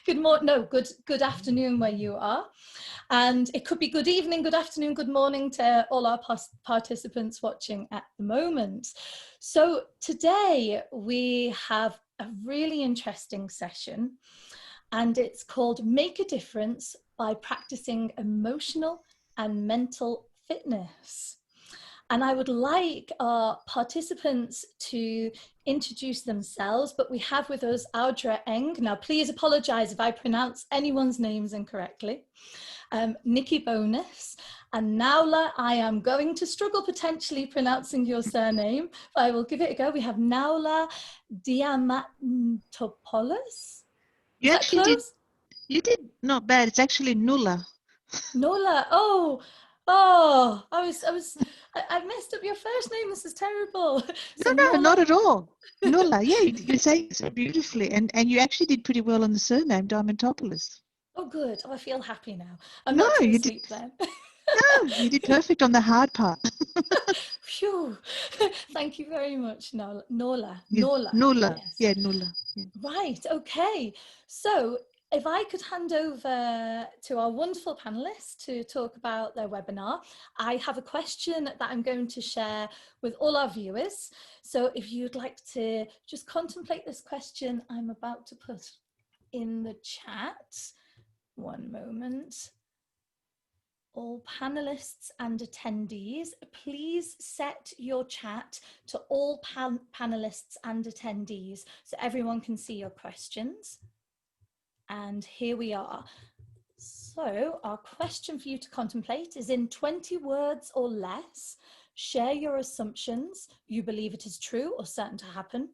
Good morning, no, good afternoon where you are. And it could be good evening, good afternoon, good morning to all our participants watching at the moment. So today we have a really interesting session, and it's called Make a Difference by Practicing Emotional and Mental Fitness. And I would like our participants to introduce themselves, but we have with us Audra Eng. Now, please apologize if I pronounce anyone's names incorrectly. Nikki Bonus, and Noula. I am going to struggle potentially pronouncing your surname, but I will give it a go. We have Noula Diamantopoulos. You actually did not bad. It's actually Noula. Noula. I messed up your first name. This is terrible. So no, not at all. Noula. Yeah, you say it so beautifully, and you actually did pretty well on the surname Diamantopoulos. Oh, good. Oh, I feel happy now. I'm not too asleep then. No, you did perfect on the hard part. Phew. Thank you very much, Noula. Noula. Yes. Yeah, Noula. Yeah. Right. Okay. So if I could hand over to our wonderful panelists to talk about their webinar, I have a question that I'm going to share with all our viewers. So if you'd like to just contemplate this question, I'm about to put in the chat. One moment. All panelists and attendees, please set your chat to all panelists and attendees so everyone can see your questions. And here we are. So our question for you to contemplate is: in 20 words or less, share your assumptions, you believe it is true or certain to happen,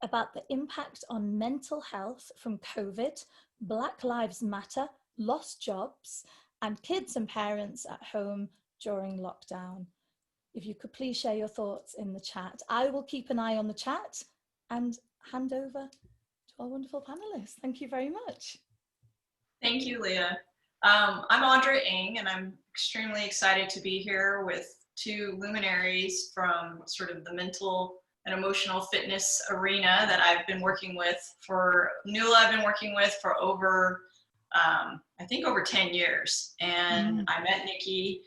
about the impact on mental health from COVID, Black Lives Matter, lost jobs, and kids and parents at home during lockdown. If you could please share your thoughts in the chat. I will keep an eye on the chat and hand over to our wonderful panelists. Thank you very much. Thank you, Leah. I'm Audra Eng, and I'm extremely excited to be here with two luminaries from sort of the mental and emotional fitness arena that I've been working with for Noula. I've been working with for over, I think over 10 years. And I met Nikki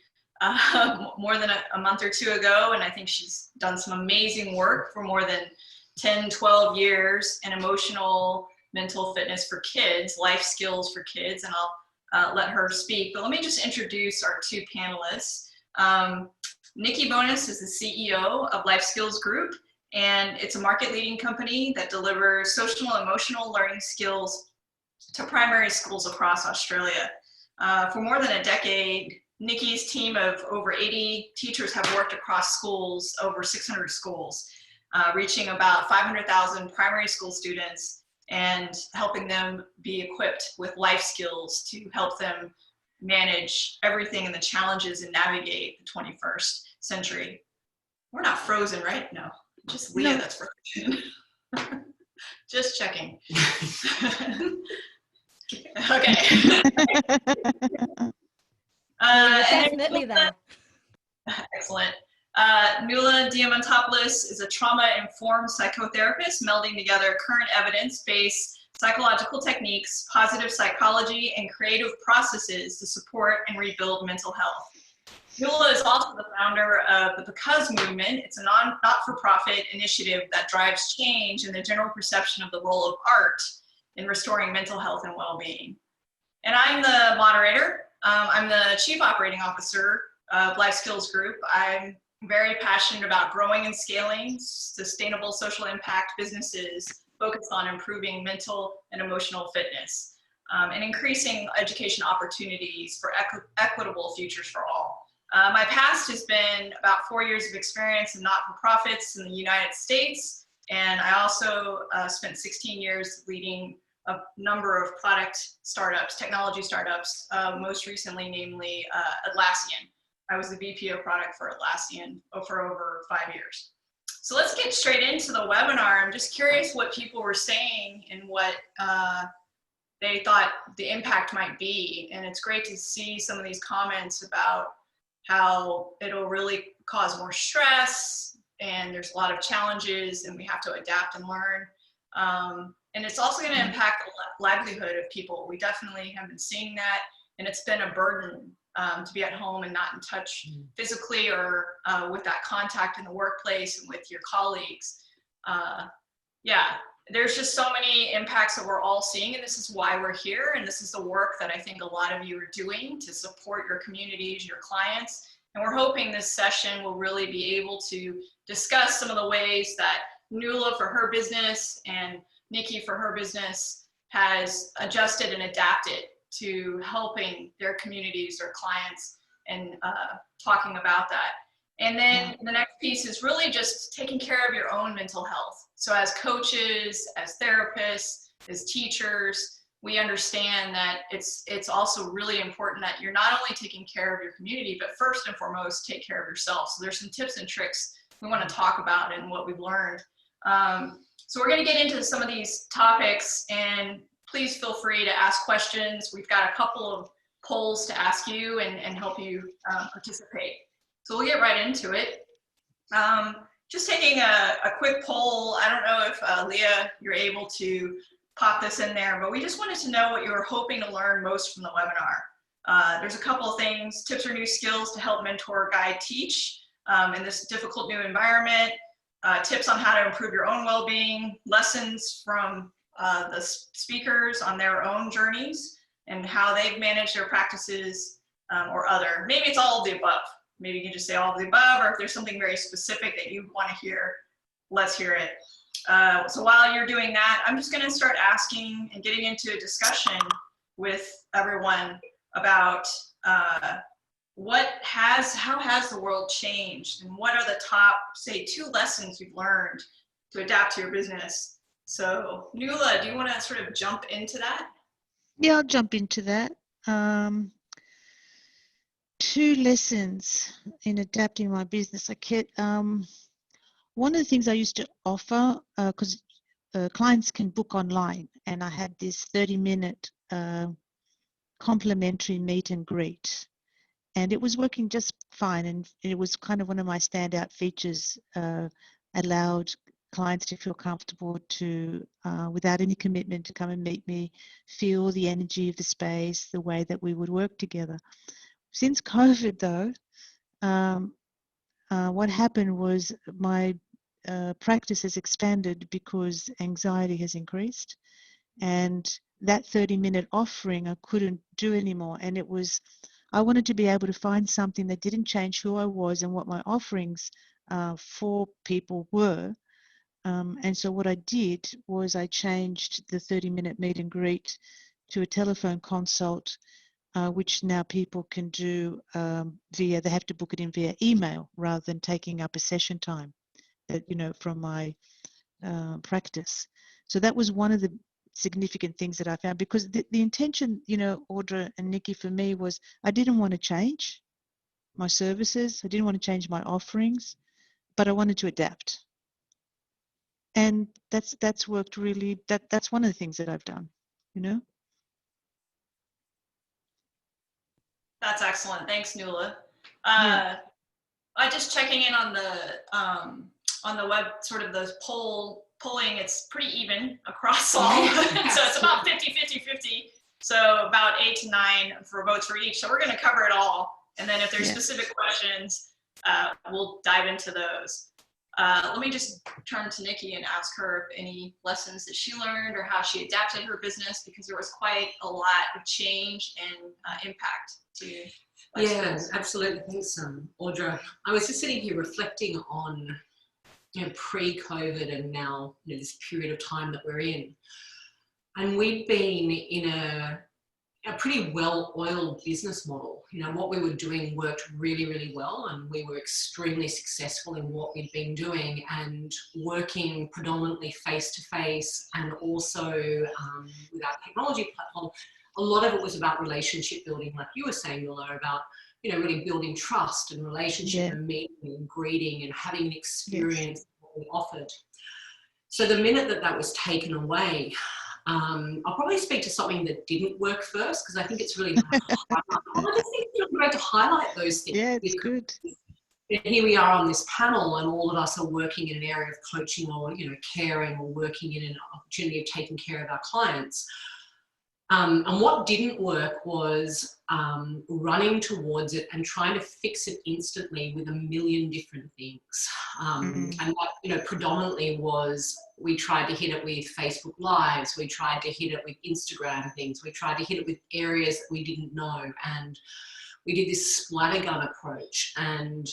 more than a month or two ago, and I think she's done some amazing work for more than 10, 12 years in emotional, mental fitness for kids, life skills for kids, and I'll let her speak. But let me just introduce our two panelists. Nikki Bonus is the CEO of Life Skills Group, and it's a market-leading company that delivers social and emotional learning skills to primary schools across Australia. For more than a decade, Nikki's team of over 80 teachers have worked across schools, over 600 schools, reaching about 500,000 primary school students and helping them be equipped with life skills to help them manage everything and the challenges and navigate the 21st century. We're not frozen, right? No, just Leah that's frozen. Just checking. Okay. Definitely there. Excellent. Noula Diamantopoulos is a trauma-informed psychotherapist melding together current evidence-based psychological techniques, positive psychology, and creative processes to support and rebuild mental health. Noula is also the founder of the Because Movement. It's a not-for-profit initiative that drives change in the general perception of the role of art in restoring mental health and well-being. And I'm the moderator. I'm the Chief Operating Officer of Life Skills Group. I'm very passionate about growing and scaling sustainable social impact businesses focused on improving mental and emotional fitness and increasing education opportunities for equitable futures for all. My past has been about 4 years of experience in not-for-profits in the United States, and I also spent 16 years leading a number of product startups, technology startups, most recently, namely Atlassian. I was the VP of product for Atlassian for over 5 years. So let's get straight into the webinar. I'm just curious what people were saying and what they thought the impact might be. And it's great to see some of these comments about how it'll really cause more stress and there's a lot of challenges and we have to adapt and learn. And it's also going to impact the livelihood of people. We definitely have been seeing that, and it's been a burden to be at home and not in touch physically or with that contact in the workplace and with your colleagues. Yeah, there's just so many impacts that we're all seeing, and this is why we're here. And this is the work that I think a lot of you are doing to support your communities, your clients. And we're hoping this session will really be able to discuss some of the ways that Noula for her business and Nikki for her business has adjusted and adapted to helping their communities, their clients, and talking about that. And then the next piece is really just taking care of your own mental health. So as coaches, as therapists, as teachers, we understand that it's also really important that you're not only taking care of your community, but first and foremost, take care of yourself. So there's some tips and tricks we want to talk about and what we've learned. So we're going to get into some of these topics, and please feel free to ask questions. We've got a couple of polls to ask you and help you participate. So we'll get right into it. Just taking a quick poll. I don't know if Leah, you're able to pop this in there, but we just wanted to know what you were hoping to learn most from the webinar. There's a couple of things: tips or new skills to help mentor, guide, teach in this difficult new environment, tips on how to improve your own well-being, lessons from the speakers on their own journeys and how they've managed their practices, or other. Maybe it's all of the above. Maybe you can just say all of the above, or if there's something very specific that you want to hear, let's hear it. So while you're doing that, I'm just going to start asking and getting into a discussion with everyone about how has the world changed, and what are the top, say, 2 lessons you've learned to adapt to your business. So Noula, do you want to sort of jump into that? Yeah, I'll jump into that. 2 lessons in adapting my business. One of the things I used to offer, because clients can book online, and I had this 30-minute complimentary meet and greet, and it was working just fine, and it was kind of one of my standout features. Allowed clients to feel comfortable to, without any commitment, to come and meet me, feel the energy of the space, the way that we would work together. Since COVID, though, what happened was my practice has expanded because anxiety has increased, and that 30-minute offering I couldn't do anymore. And I wanted to be able to find something that didn't change who I was and what my offerings for people were. And so what I did was I changed the 30-minute meet and greet to a telephone consult, which now people can do they have to book it in via email rather than taking up a session time, from my practice. So that was one of the significant things that I found, because the intention, Audra and Nikki, for me was I didn't want to change my services. I didn't want to change my offerings, but I wanted to adapt. And that's worked really, that's one of the things that I've done, That's excellent. Thanks, Noula. Yeah. Just checking in on the web, sort of the polling, it's pretty even across all. So it's about 50-50-50. So about 8 to 9 for votes for each. So we're going to cover it all. And then if there's specific questions, we'll dive into those. Let me just turn to Nikki and ask her if any lessons that she learned or how she adapted her business, because there was quite a lot of change and impact to you. Yeah, absolutely. Thanks, Audra. I was just sitting here reflecting on, pre-COVID and now, this period of time that we're in. And we've been in a pretty well-oiled business model. What we were doing worked really, really well, and we were extremely successful in what we'd been doing, and working predominantly face-to-face, and also with our technology platform. A lot of it was about relationship building, like you were saying, Noula, about, really building trust and relationship and meeting and greeting and having an experience that we offered. So the minute that was taken away, I'll probably speak to something that didn't work first, because I think it's really I just think it's really great to highlight those things. Yeah, it's good. here we are on this panel, and all of us are working in an area of coaching or, you know, caring, or working in an opportunity of taking care of our clients. And what didn't work was running towards it and trying to fix it instantly with a million different things. And what, you know, predominantly was, we tried to hit it with Facebook Lives, we tried to hit it with Instagram things, we tried to hit it with areas that we didn't know, and we did this splattergun approach. And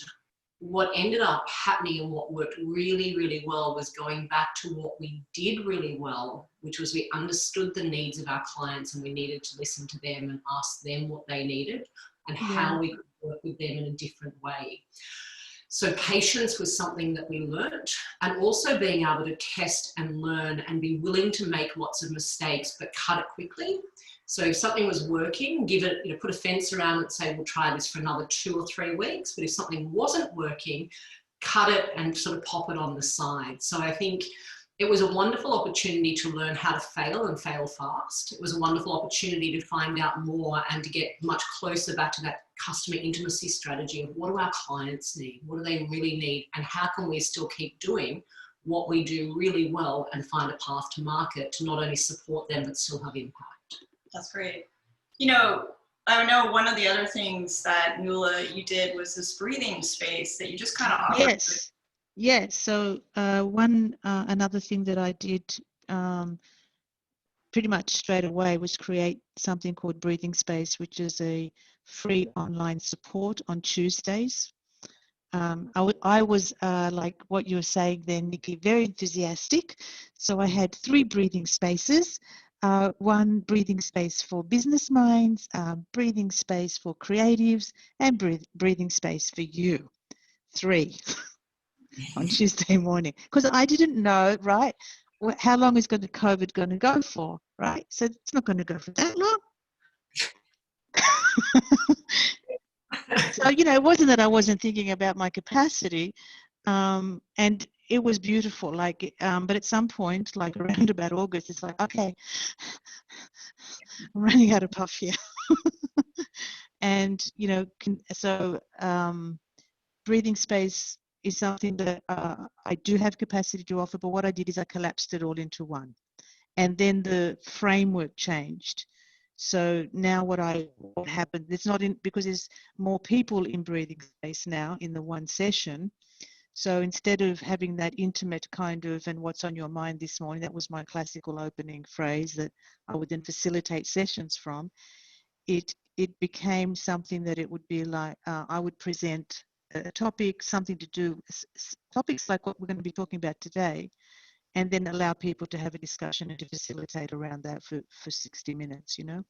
what ended up happening and what worked really, really well was going back to what we did really well, which was we understood the needs of our clients, and we needed to listen to them and ask them what they needed and how we could work with them in a different way. So patience was something that we learnt, and also being able to test and learn and be willing to make lots of mistakes but cut it quickly. So if something was working, give it, you know, put a fence around it and say, we'll try this for another 2 or 3 weeks. But if something wasn't working, cut it and sort of pop it on the side. So I think it was a wonderful opportunity to learn how to fail and fail fast. It was a wonderful opportunity to find out more and to get much closer back to that customer intimacy strategy of, what do our clients need? What do they really need? And how can we still keep doing what we do really well and find a path to market to not only support them, but still have impact? That's great. You know, I know one of the other things that Noula, you did was this breathing space that you just kind of offered. Yes. So another thing that I did pretty much straight away was create something called Breathing Space, which is a free online support on Tuesdays. I was like what you were saying there, Nikki, very enthusiastic. So I had 3 breathing spaces. One breathing space for business minds, breathing space for creatives, and breathing space for you. 3 on Tuesday morning, because I didn't know, right, how long is COVID going to go for, right? So it's not going to go for that long. So, you know, it wasn't that I wasn't thinking about my capacity, and it was beautiful, like, but at some point, like around about August, it's like, okay, I'm running out of puff here. And, you know, so breathing space is something that I do have capacity to offer, but what I did is I collapsed it all into one. And then the framework changed. So now what happened, it's not in, because there's more people in breathing space now in the one session. So instead of having that intimate kind of, and what's on your mind this morning, that was my classical opening phrase that I would then facilitate sessions from, it became something that it would be like, I would present a topic, something to do, topics like what we're going to be talking about today, and then allow people to have a discussion and to facilitate around that for 60 minutes, you know.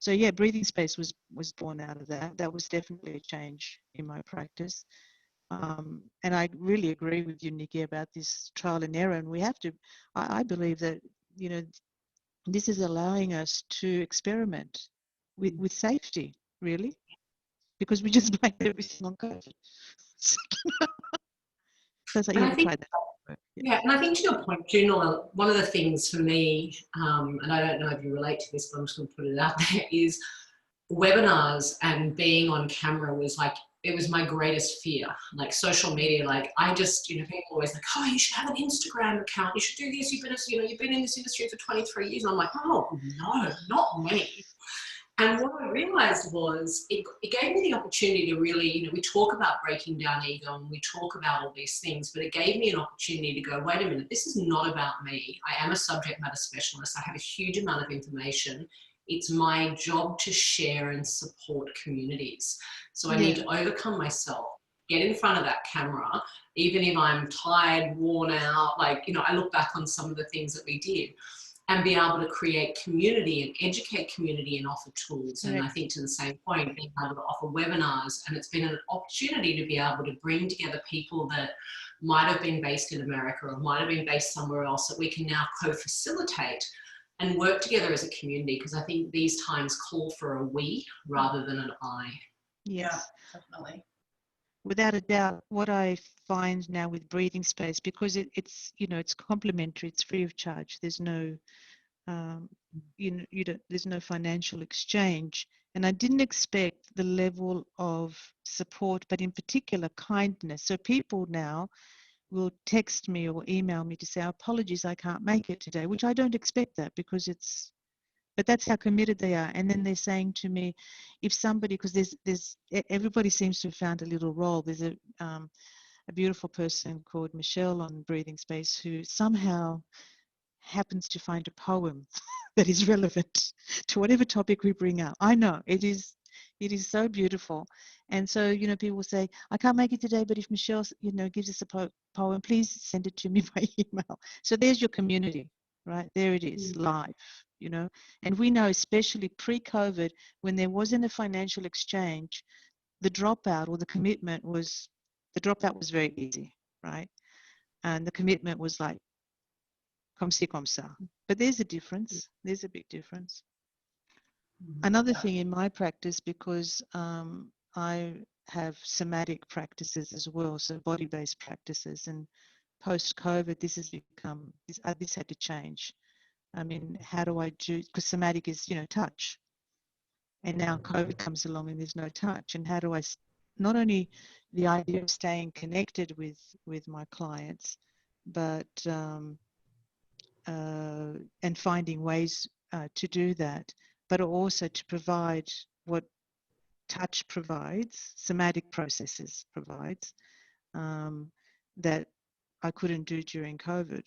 So yeah, breathing space was born out of that. That was definitely a change in my practice. And I really agree with you, Nikki, about this trial and error. And we have to, I believe that, you know, this is allowing us to experiment with safety, really, because we just blamed everything on COVID. So it's like, yeah, we tried that. Yeah, and I think to your point, Noula, one of the things for me, and I don't know if you relate to this, but I'm just going to put it out there, is webinars and being on camera was like, it was my greatest fear. Like social media, like I just, you know, people always like, oh, you should have an Instagram account, you should do this, you've been in this industry for 23 years. And I'm like, oh no, not me. And what I realized was it gave me the opportunity to really, you know, we talk about breaking down ego and we talk about all these things, but it gave me an opportunity to go, wait a minute, this is not about me. I am a subject matter specialist. I have a huge amount of information. It's my job to share and support communities. So I need to overcome myself, get in front of that camera, even if I'm tired, worn out, like, you know, I look back on some of the things that we did, and be able to create community and educate community and offer tools. And I think to the same point, being able to offer webinars, and it's been an opportunity to be able to bring together people that might have been based in America or might have been based somewhere else, that we can now co-facilitate and work together as a community, because I think these times call for a we rather than an I. Yeah, definitely. Without a doubt, what I find now with breathing space, because it's, you know, it's complimentary, it's free of charge. There's no, there's no financial exchange. And I didn't expect the level of support, but in particular kindness. So people now will text me or email me to say, apologies, I can't make it today, which I don't expect that, because but that's how committed they are. And then they're saying to me, if somebody, because everybody seems to have found a little role. There's a beautiful person called Michelle on Breathing Space who somehow happens to find a poem that is relevant to whatever topic we bring up. I know it is so beautiful. And so, people will say, I can't make it today, but if Michelle, gives us a poem, please send it to me by email. So there's your community, right? There it is, live, And we know, especially pre-COVID, when there wasn't a financial exchange, the dropout or the commitment was, very easy, right? And the commitment was like, comme ci, comme ça. But there's a difference. There's a big difference. Another thing in my practice, because I have somatic practices as well, so body-based practices, and post-COVID, this had to change. I mean, how do I do, because somatic is, touch. And now COVID comes along and there's no touch. And how do I, not only the idea of staying connected with my clients, but, and finding ways to do that, but also to provide what touch provides, somatic processes provides, that I couldn't do during COVID.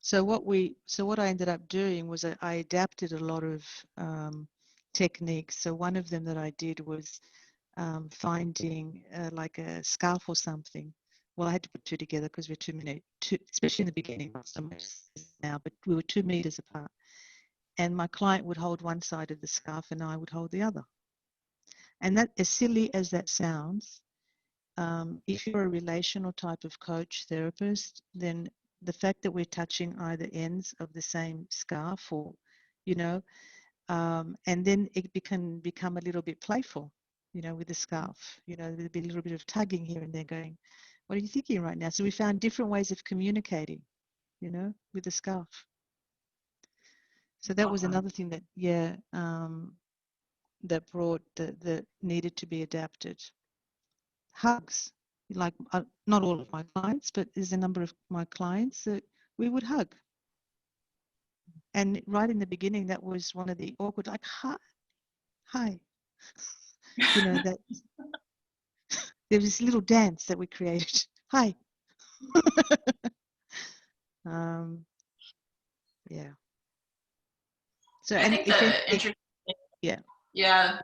So what I ended up doing was I adapted a lot of techniques. So one of them that I did was finding like a scarf or something. Well, I had to put two together because we're 2 meters, especially in the beginning, not so much now, but we were 2 meters apart. And my client would hold one side of the scarf and I would hold the other. And that, as silly as that sounds, if you're a relational type of coach, therapist, then the fact that we're touching either ends of the same scarf or, and then it can become a little bit playful, with the scarf, there'll be a little bit of tugging here and there going, what are you thinking right now? So we found different ways of communicating, with the scarf. So that was another thing that, that brought, that needed to be adapted. Hugs, like not all of my clients, but there's a number of my clients that we would hug. And right in the beginning, that was one of the awkward, like, hi. That there was this little dance that we created. Hi. Yeah. So, I think yeah.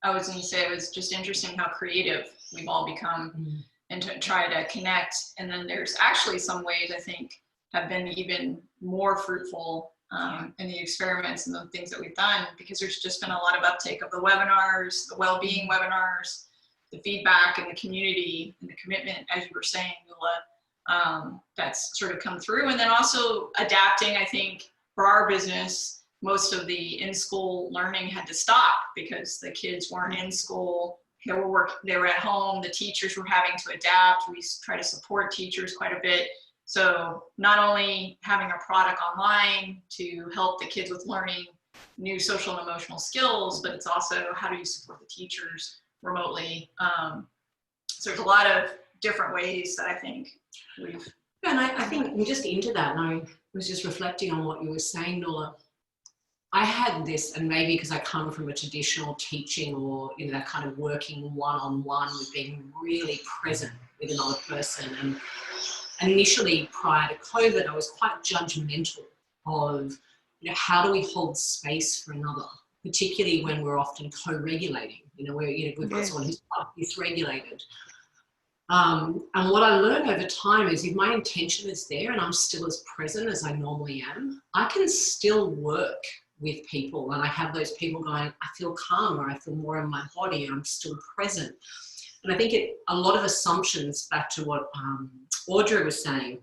I was going to say, it was just interesting how creative we've all become and to try to connect. And then there's actually some ways I think have been even more fruitful in the experiments and the things that we've done, because there's just been a lot of uptake of the webinars, the well-being webinars, the feedback and the community and the commitment, as you were saying, Noula, that's sort of come through. And then also adapting, I think, for our business, most of the in-school learning had to stop because the kids weren't in school. They were at home. The teachers were having to adapt. We try to support teachers quite a bit. So not only having a product online to help the kids with learning new social and emotional skills, but it's also how do you support the teachers remotely. So there's a lot of different ways that I think we've... And I think we're just into that, and I was just reflecting on what you were saying, Noula. I had this, and maybe because I come from a traditional teaching or that kind of working one-on-one with being really present with another person. And initially, prior to COVID, I was quite judgmental of how do we hold space for another, particularly when we're often co-regulating. We've got someone who's dysregulated. And what I learned over time is if my intention is there and I'm still as present as I normally am, I can still work with people, and I have those people going, I feel calm, or I feel more in my body, and I'm still present. And I think a lot of assumptions, back to what Audra was saying,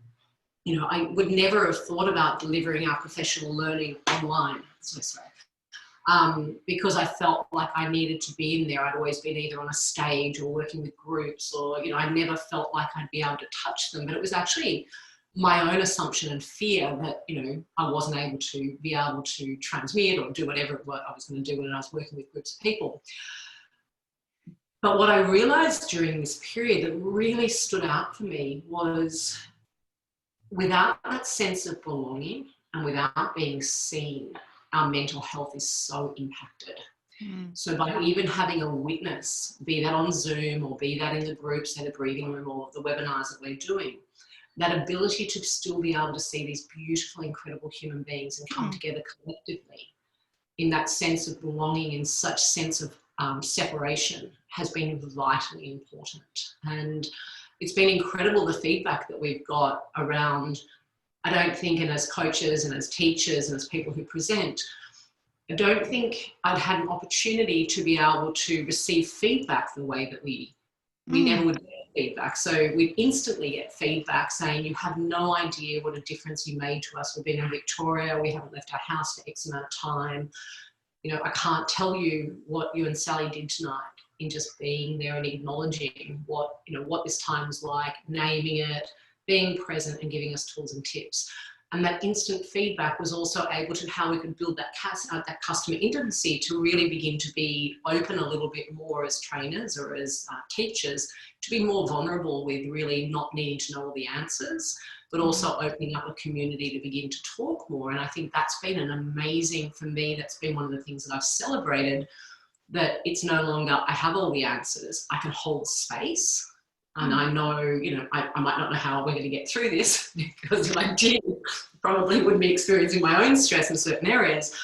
I would never have thought about delivering our professional learning online, because I felt like I needed to be in there. I'd always been either on a stage or working with groups, or I never felt like I'd be able to touch them. But it was actually my own assumption and fear that, you know, I wasn't able to transmit or do whatever I was going to do when I was working with groups of people. But what I realized during this period that really stood out for me was, without that sense of belonging and without being seen, our mental health is so impacted. So by even having a witness, be that on Zoom or be that in the groups, say the breathing room or the webinars that we're doing, that ability to still be able to see these beautiful, incredible human beings and come together collectively in that sense of belonging, in such sense of separation, has been vitally important. And it's been incredible, the feedback that we've got around, I don't think, and as coaches and as teachers and as people who present, I don't think I'd had an opportunity to be able to receive feedback the way that we never would get feedback. So we'd instantly get feedback saying, you have no idea what a difference you made to us. We've been in Victoria, we haven't left our house for X amount of time. You know, I can't tell you what you and Sally did tonight, in just being there and acknowledging what, you know, what this time was like, naming it, being present and giving us tools and tips. And that instant feedback was also able to how we could build that customer intimacy to really begin to be open a little bit more as trainers or as teachers, to be more vulnerable with really not needing to know all the answers, but also opening up a community to begin to talk more. And I think that's been an amazing, for me, that's been one of the things that I've celebrated, that it's no longer, I have all the answers, I can hold space. And I know, you know, I might not know how we're going to get through this, because if I did, probably would be experiencing my own stress in certain areas,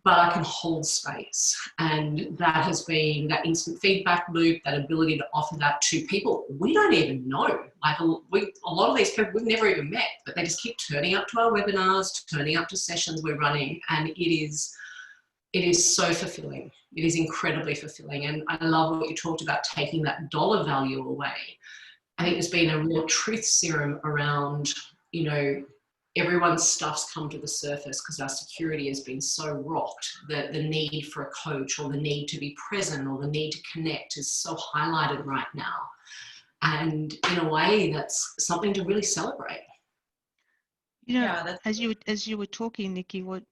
but I can hold space. And that has been that instant feedback loop, that ability to offer that to people we don't even know. Like a lot of these people we've never even met, but they just keep turning up to our webinars, turning up to sessions we're running, and it is so fulfilling. It is incredibly fulfilling. And I love what you talked about, taking that dollar value away. I think there's been a real truth serum around, you know, everyone's stuff's come to the surface because our security has been so rocked that the need for a coach or the need to be present or the need to connect is so highlighted right now. And in a way, that's something to really celebrate. You know, as you were talking, Nikki, what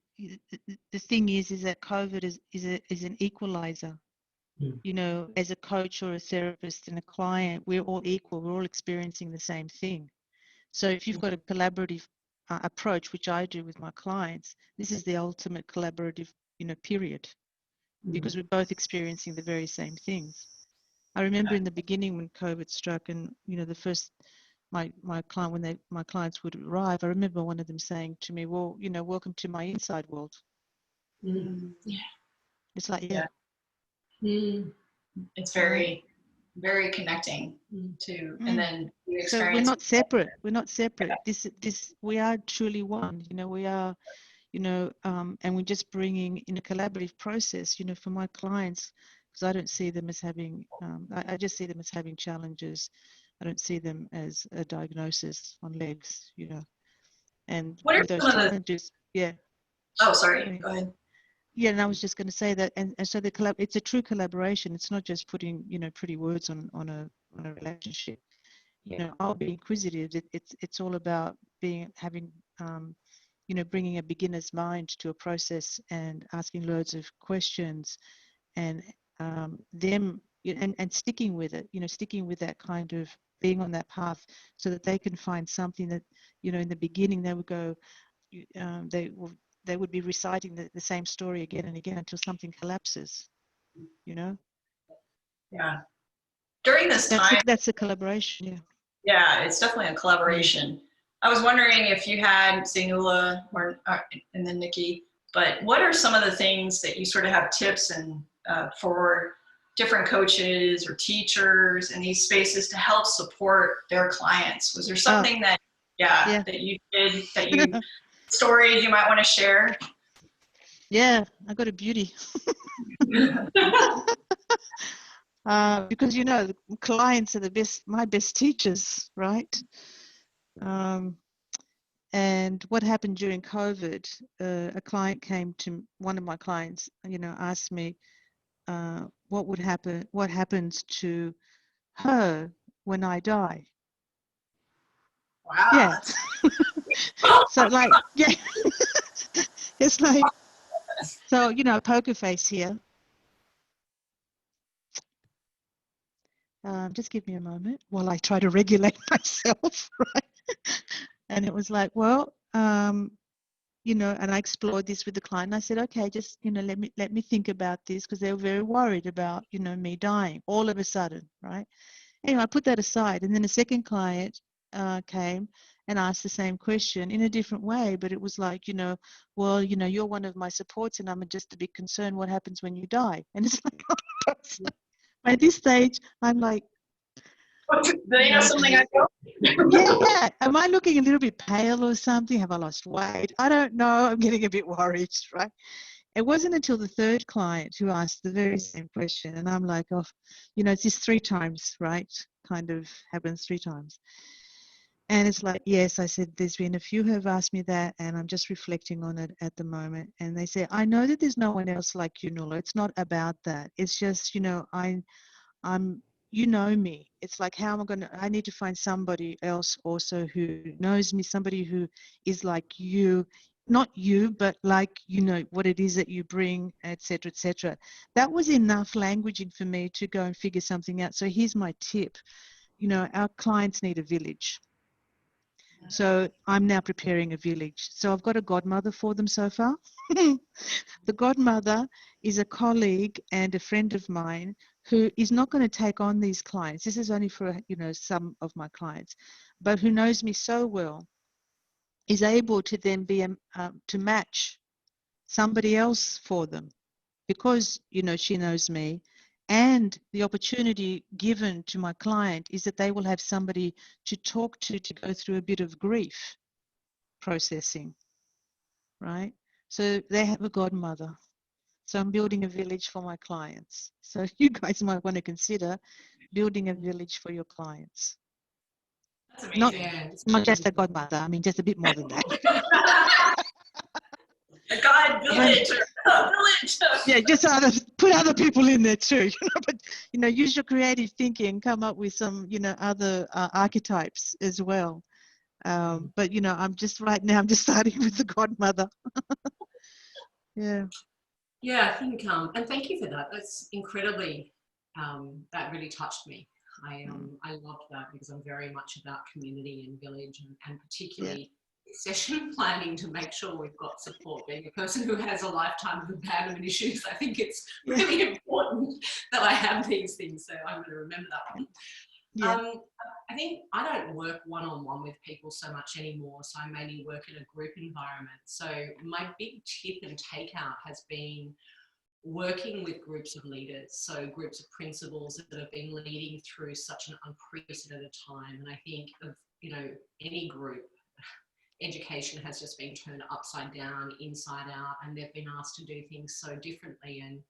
the thing is that COVID is an equalizer. You know, as a coach or a therapist and a client, we're all equal. We're all experiencing the same thing. So if you've got a collaborative approach, which I do with my clients, this is the ultimate collaborative, you know, period, because we're both experiencing the very same things. I remember in the beginning when COVID struck, and you know, the first my client, when my clients would arrive, I remember one of them saying to me, well, you know, welcome to my inside world. Yeah. It's like, It's very, very connecting to, and then you experience. So we're not separate. We're not separate. This we are truly one. You know, we are, you know, and we're just bringing in a collaborative process. You know, for my clients, because I don't see them as having, I just see them as having challenges. I don't see them as a diagnosis on legs. You know, and what are those some challenges? Oh, sorry. Go ahead. Yeah, and I was just going to say that, and so it's a true collaboration. It's not just putting, you know, pretty words on a relationship. You know, I'll be inquisitive. It's all about having, you know, bringing a beginner's mind to a process and asking loads of questions, and them and sticking with it. You know, sticking with that kind of being on that path, so that they can find something that, you know, in the beginning they would go, they would be reciting the same story again and again until something collapses, you know? Yeah. During this time. That's a collaboration, yeah. Yeah, it's definitely a collaboration. I was wondering if you had, say, Noula and then Nikki, but what are some of the things that you sort of have tips and for different coaches or teachers in these spaces to help support their clients? Was there something that you did, that you stories you might want to share? Yeah, I got a beauty. Because, you know, the clients are my best teachers, right? And what happened during COVID, a client came to, one of my clients, you know, asked me what happens to her when I die. Wow. Yeah. So like, yeah, it's like, so, you know, poker face here. Just give me a moment while I try to regulate myself, right? And it was like, well, you know, and I explored this with the client. And I said, okay, just, you know, let me think about this, because they were very worried about, you know, me dying all of a sudden, right? Anyway, I put that aside. And then a second client came and asked the same question in a different way, but it was like, you know, well, you know, you're one of my supports and I'm just a bit concerned what happens when you die. And it's like, at this stage, I'm like, Do they know something I don't? yeah, am I looking a little bit pale or something? Have I lost weight? I don't know. I'm getting a bit worried, right? It wasn't until the third client who asked the very same question. And I'm like, oh, you know, it's just 3 times, right? Kind of happens 3 times. And it's like, yes, I said, there's been a few who have asked me that, and I'm just reflecting on it at the moment. And they say, I know that there's no one else like you, Noula. It's not about that. It's just, you know, I'm, you know me. It's like, how am I going to, I need to find somebody else also who knows me, somebody who is like you, not you, but like, you know, what it is that you bring, et cetera, et cetera. That was enough languaging for me to go and figure something out. So here's my tip. You know, our clients need a village. So I'm now preparing a village. So I've got a godmother for them so far. The godmother is a colleague and a friend of mine who is not going to take on these clients. This is only for, you know, some of my clients, but who knows me so well, is able to then be to match somebody else for them, because, you know, she knows me. And the opportunity given to my client is that they will have somebody to talk to go through a bit of grief processing, right? So they have a godmother. So I'm building a village for my clients. So you guys might want to consider building a village for your clients. That's Not, amazing. Yeah. not just a godmother. I mean, just a bit more than that. A God village or a village. Yeah, just put other people in there too. You know, but, you know, use your creative thinking, come up with some, you know, other archetypes as well. But, you know, I'm just starting with the godmother. Yeah. Yeah, I think, and thank you for that. That's incredibly, that really touched me. I loved that, because I'm very much about community and village, and particularly session planning to make sure we've got support. Being a person who has a lifetime of abandonment issues, I think it's really important that I have these things. So I'm going to remember that one. Yeah. I think I don't work one-on-one with people so much anymore, so I mainly work in a group environment. So my big tip and takeout has been working with groups of leaders, so groups of principals that have been leading through such an unprecedented time. And I think of, you know, any group, education has just been turned upside down, inside out, and they've been asked to do things so differently. And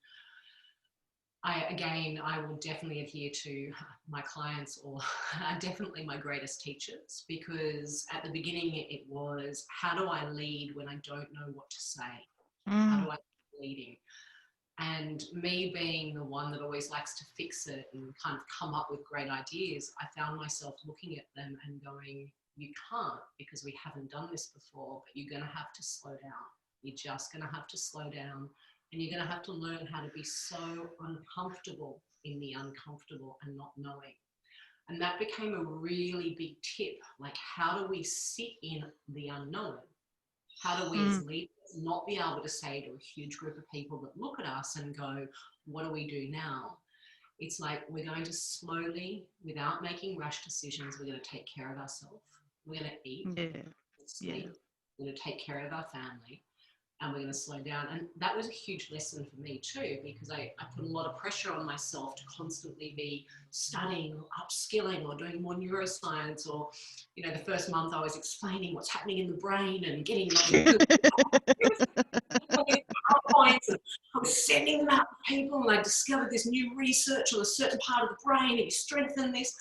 I will definitely adhere to my clients, or definitely my greatest teachers, because at the beginning it was, how do I lead when I don't know what to say? How do I keep leading? And me being the one that always likes to fix it and kind of come up with great ideas, I found myself looking at them and going, you can't, because we haven't done this before, but you're going to have to slow down. You're just going to have to slow down. And you're going to have to learn how to be so uncomfortable in the uncomfortable and not knowing. And that became a really big tip. Like, how do we sit in the unknown? How do we as leaders not be able to say to a huge group of people that look at us and go, what do we do now? It's like, we're going to slowly, without making rash decisions, we're going to take care of ourselves. We're going to eat, sleep, we're going to take care of our family. And we're going to slow down. And that was a huge lesson for me too, because I put a lot of pressure on myself to constantly be studying or upskilling or doing more neuroscience, or, you know, the first month I was explaining what's happening in the brain and getting good PowerPoints, and I was sending them out to people, and I discovered this new research on a certain part of the brain, and you strengthen this.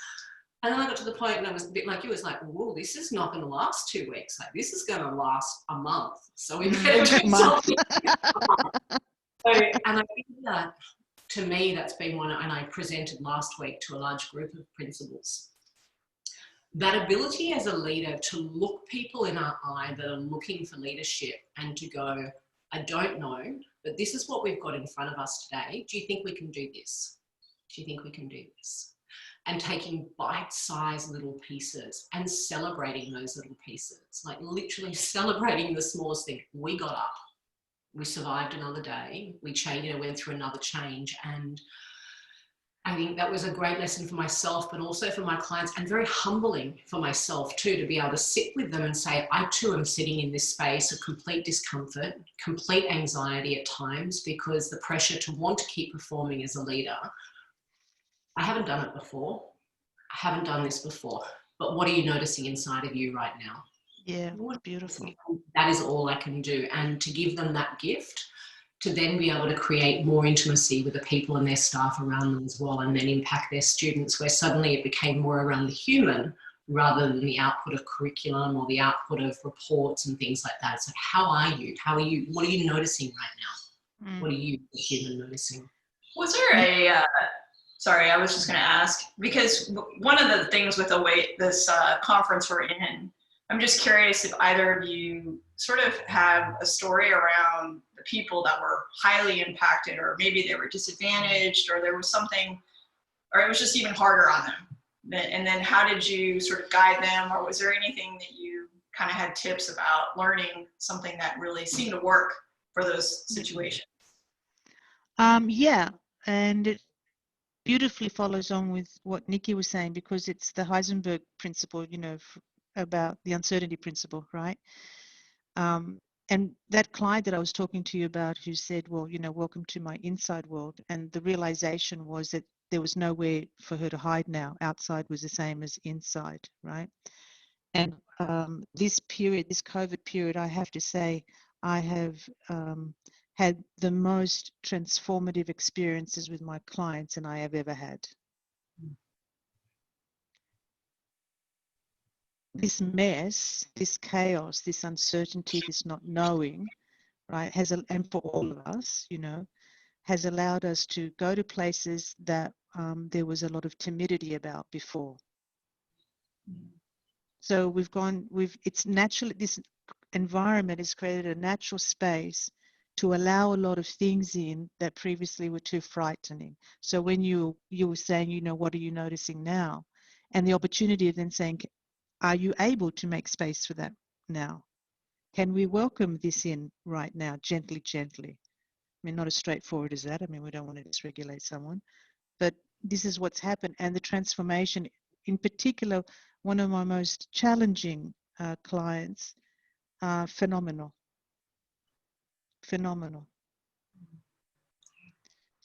And then I got to the point, and I was a bit like you, was like, whoa, this is not going to last 2 weeks. Like, this is going to last a month. So we better do something. And I think that, to me, that's been one, and I presented last week to a large group of principals. that ability as a leader to look people in our eye that are looking for leadership and to go, I don't know, but this is what we've got in front of us today. Do you think we can do this? Do you think we can do this? And taking bite-sized little pieces and celebrating those little pieces, like literally celebrating the smallest thing. We got up, we survived another day, we changed, went through another change. And I think that was a great lesson for myself, but also for my clients, and very humbling for myself too, to be able to sit with them and say, I too am sitting in this space of complete discomfort, complete anxiety at times, because the pressure to want to keep performing as a leader, I haven't done it before. I haven't done this before, but what are you noticing inside of you right now? Yeah, beautiful. That is all I can do. And to give them that gift, to then be able to create more intimacy with the people and their staff around them as well, and then impact their students, where suddenly it became more around the human rather than the output of curriculum or the output of reports and things like that. It's like, how are you? How are you? What are you noticing right now? What are you, the human, noticing? Was there a sorry, I was just going to ask, because one of the things with this conference we're in, I'm just curious if either of you sort of have a story around the people that were highly impacted, or maybe they were disadvantaged, or there was something, or it was just even harder on them. And then how did you sort of guide them, or was there anything that you kind of had tips about learning something that really seemed to work for those situations? Yeah, and it beautifully follows on with what Nikki was saying, because it's the Heisenberg principle, about the uncertainty principle, right? And that client that I was talking to you about, who said, well, welcome to my inside world. And the realization was that there was nowhere for her to hide now. Outside was the same as inside, right? And this period, this COVID period, I have to say, I have had the most transformative experiences with my clients than I have ever had. This mess, this chaos, this uncertainty, this not knowing, right, and for all of us, has allowed us to go to places that there was a lot of timidity about before. So it's natural, this environment has created a natural space to allow a lot of things in that previously were too frightening. So when you were saying, what are you noticing now? And the opportunity of then saying, are you able to make space for that now? Can we welcome this in right now, gently, gently? I mean, not as straightforward as that. I mean, we don't want to dysregulate someone, but this is what's happened. And the transformation, in particular, one of my most challenging clients, phenomenal.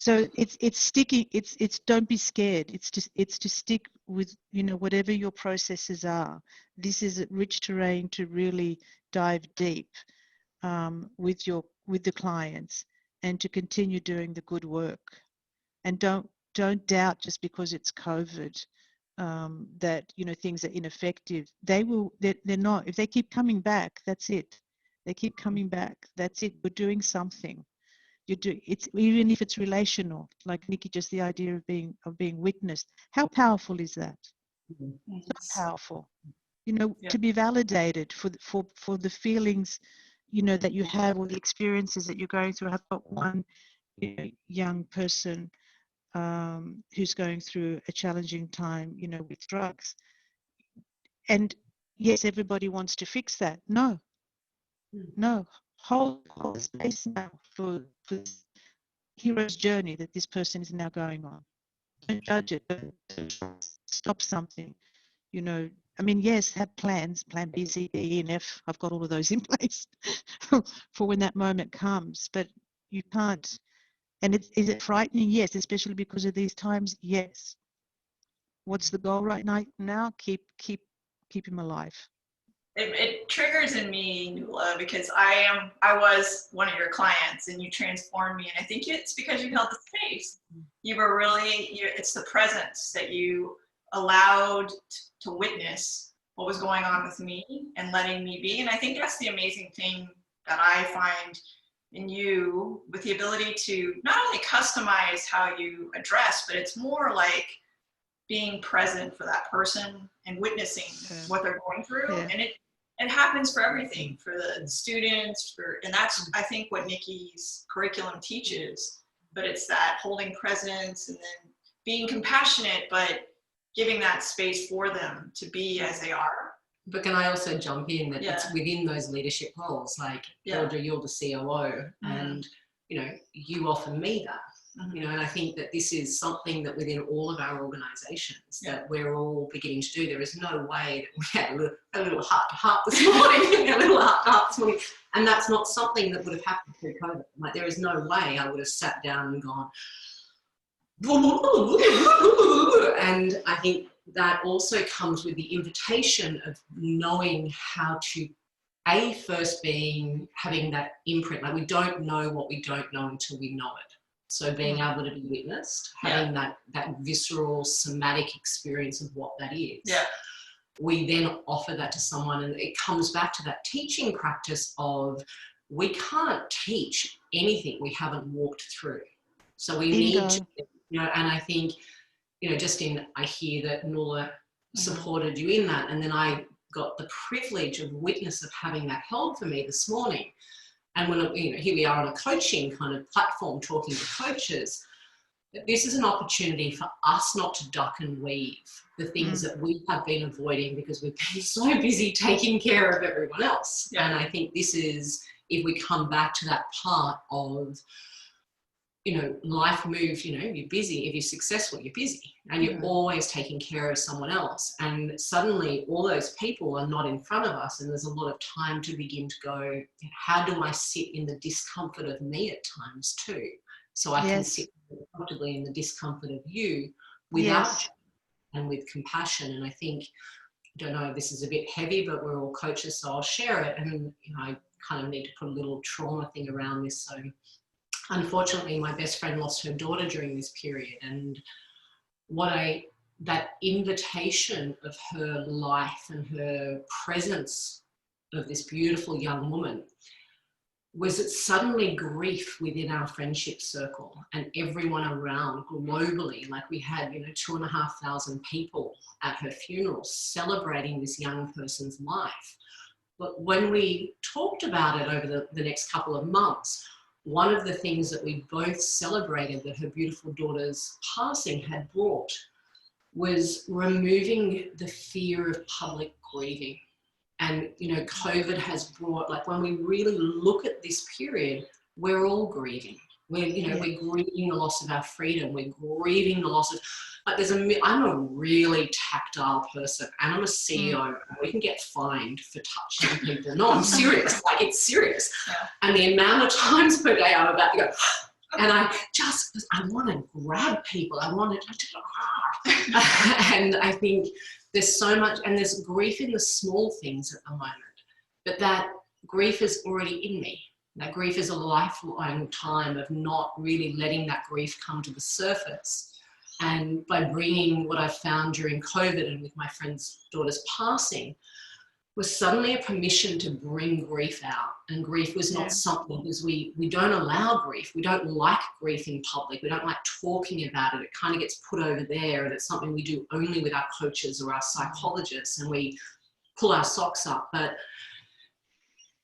So it's sticking. It's don't be scared. It's to stick with whatever your processes are. This is rich terrain to really dive deep with the clients, and to continue doing the good work. And don't doubt just because it's COVID that things are ineffective. They're not. If they keep coming back, that's it. They keep coming back. That's it. We're doing something. It's even if it's relational, like Nikki, just the idea of being witnessed. How powerful is that? So powerful. To be validated for the feelings that you have, or the experiences that you're going through. I've got one young person who's going through a challenging time, with drugs. And yes, everybody wants to fix that. No. Hold space now for this hero's journey that this person is now going on. Don't judge it. Don't stop something. I mean, yes, have plans, plan B, C, D, E, and F. I've got all of those in place for when that moment comes, but you can't. And is it frightening? Yes, especially because of these times. Yes. What's the goal right now? Keep him alive. It triggers in me, Noula, because I was one of your clients, and you transformed me. And I think it's because you held the space. You were it's the presence that you allowed to witness what was going on with me and letting me be. And I think that's the amazing thing that I find in you, with the ability to not only customize how you address, but it's more like being present for that person and witnessing what they're going through. Yeah. And it happens for everything, for the students, and that's, I think, what Nikki's curriculum teaches. But it's that holding presence and then being compassionate, but giving that space for them to be as they are. But can I also jump in that it's within those leadership roles, like Audra, you're the COO, and you know, you offer me that. You know, and I think that this is something that within all of our organisations that we're all beginning to do. There is no way that we had a little heart-to-heart this morning, a little heart-to-heart this morning, and that's not something that would have happened through COVID. Like, there is no way I would have sat down and gone, and I think that also comes with the invitation of knowing how to, first having that imprint. Like, we don't know what we don't know until we know it. So being able to be witnessed, having that visceral, somatic experience of what that is. Yeah. We then offer that to someone, and it comes back to that teaching practice of, we can't teach anything we haven't walked through. So we need to, you know, and I think, you know, I hear that Noula supported you in that, and then I got the privilege of witness of having that held for me this morning. And when, you know, here we are on a coaching kind of platform talking to coaches, this is an opportunity for us not to duck and weave the things that we have been avoiding because we've been so busy taking care of everyone else. And I think this is, if we come back to that part of, you know, life moves, you know, you're busy. If you're successful, you're busy, and you're always taking care of someone else. And suddenly all those people are not in front of us. And there's a lot of time to begin to go, how do I sit in the discomfort of me at times too? So I can sit comfortably in the discomfort of you without and with compassion. And I think, I don't know, this is a bit heavy, but we're all coaches, so I'll share it. And, you know, I kind of need to put a little trauma thing around this. So unfortunately, my best friend lost her daughter during this period, and that invitation of her life and her presence of this beautiful young woman was it suddenly grief within our friendship circle and everyone around globally. Like, we had, you know, 2,500 people at her funeral celebrating this young person's life. But when we talked about it over the next couple of months, one of the things that we both celebrated that her beautiful daughter's passing had brought was removing the fear of public grieving. And, you know, COVID has brought, like, when we really look at this period, we're all grieving. We're, you know, we're grieving the loss of our freedom. We're grieving the loss of, like, I'm a really tactile person, and I'm a CEO. We can get fined for touching people. No, I'm serious. Like, it's serious. And the amount of times per day I'm about to go, and I want to grab people. I want to, and I think there's so much, and there's grief in the small things at the moment, but that grief is already in me. That grief is a lifelong time of not really letting that grief come to the surface. And by bringing what I found during COVID and with my friend's daughter's passing, was suddenly a permission to bring grief out. And grief was not something, because we don't allow grief. We don't like grief in public. We don't like talking about it. It kind of gets put over there, and it's something we do only with our coaches or our psychologists, and we pull our socks up. But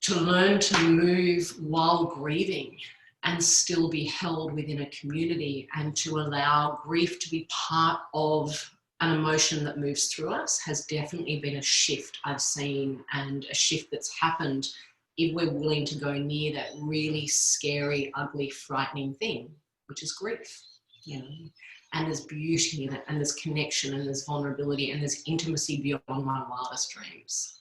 to learn to move while grieving and still be held within a community, and to allow grief to be part of an emotion that moves through us has definitely been a shift I've seen, and a shift that's happened if we're willing to go near that really scary, ugly, frightening thing, which is grief, you know. And there's beauty in it, and there's connection, and there's vulnerability, and there's intimacy beyond my wildest dreams.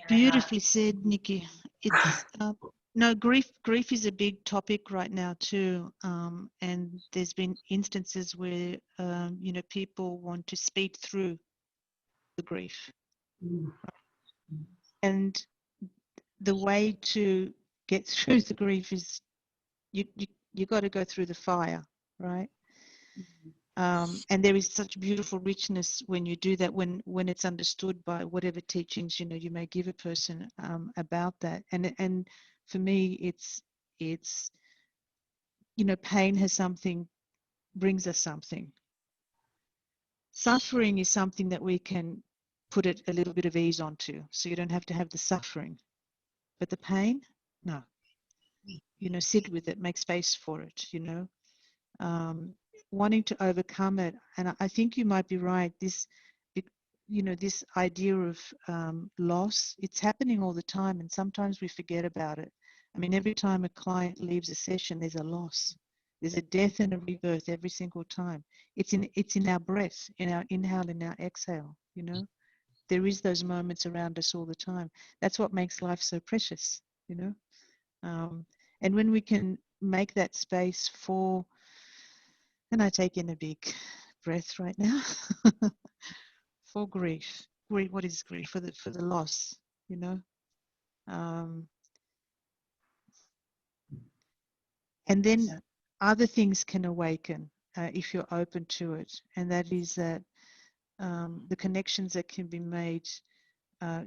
Beautifully said, Nikki. It's no, grief is a big topic right now too, and there's been instances where you know, people want to speed through the grief, and the way to get through the grief is you got to go through the fire, right? And there is such beautiful richness when you do that, when it's understood by whatever teachings, you know, you may give a person about that. And for me, it's you know, pain has something, brings us something. Suffering is something that we can put it a little bit of ease onto, so you don't have to have the suffering. But the pain, no. Sit with it, make space for it, wanting to overcome it. And I think you might be right. This idea of loss, it's happening all the time, and sometimes we forget about it. I mean, every time a client leaves a session, there's a loss. There's a death and a rebirth every single time. It's in our breath, in our inhale and our exhale, There is those moments around us all the time. That's what makes life so precious, and when we can make that space for, and I take in a big breath right now, for grief. Grief, what is grief? For the loss, and then other things can awaken if you're open to it, and that is that the connections that can be made.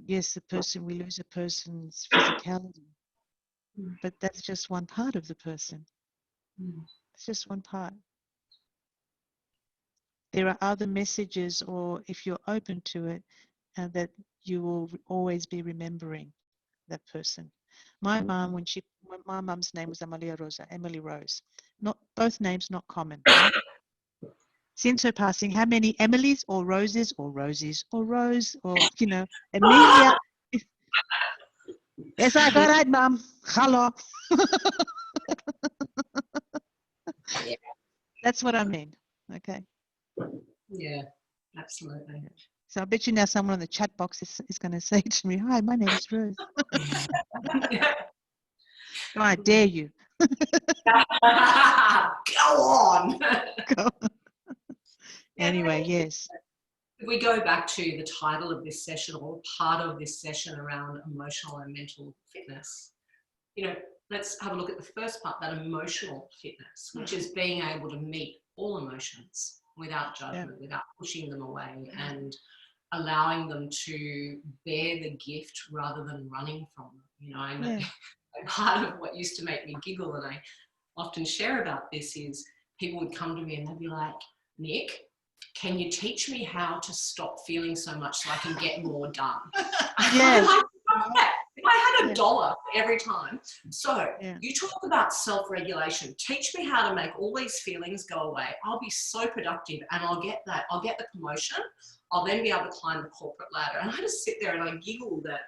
Yes, we lose a person's physicality, but that's just one part of the person. It's just one part. There are other messages, or if you're open to it, that you will always be remembering that person. My mom, my mom's name was Emily Rose. Not both names, not common. Right? Since her passing, how many Emilys or Roses or Rosies or Rose or Amelia? Yes, I got it, Mom. Hello. Yeah. That's what I mean. Okay. Yeah, absolutely. So I bet you now someone on the chat box is going to say to me, "Hi, my name is Rose." I dare you. Go on. Go. Anyway, yes. If we go back to the title of this session, or part of this session around emotional and mental fitness, let's have a look at the first part, that emotional fitness, which is being able to meet all emotions without judgment, without pushing them away, and allowing them to bear the gift rather than running from them. I know part of what used to make me giggle, and I often share about this, is people would come to me and they'd be like, "Nick, can you teach me how to stop feeling so much so I can get more done?" Yes. If I had $1 every time. So you talk about self-regulation. Teach me how to make all these feelings go away. I'll be so productive, and I'll get the promotion. I'll then be able to climb the corporate ladder. And I just sit there and I giggle that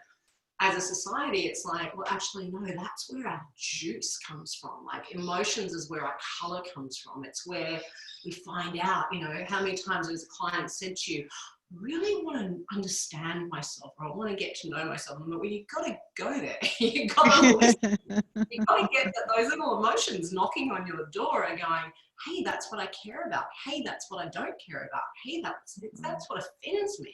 as a society, it's like, well, actually, no, that's where our juice comes from. Like, emotions is where our color comes from. It's where we find out, how many times as a client said to you, "I really want to understand myself, or I want to get to know myself." I'm like, well, you've got to go there. You've got to listen. You've got to get those little emotions knocking on your door and going, "Hey, that's what I care about. Hey, that's what I don't care about. Hey, that's what offends me."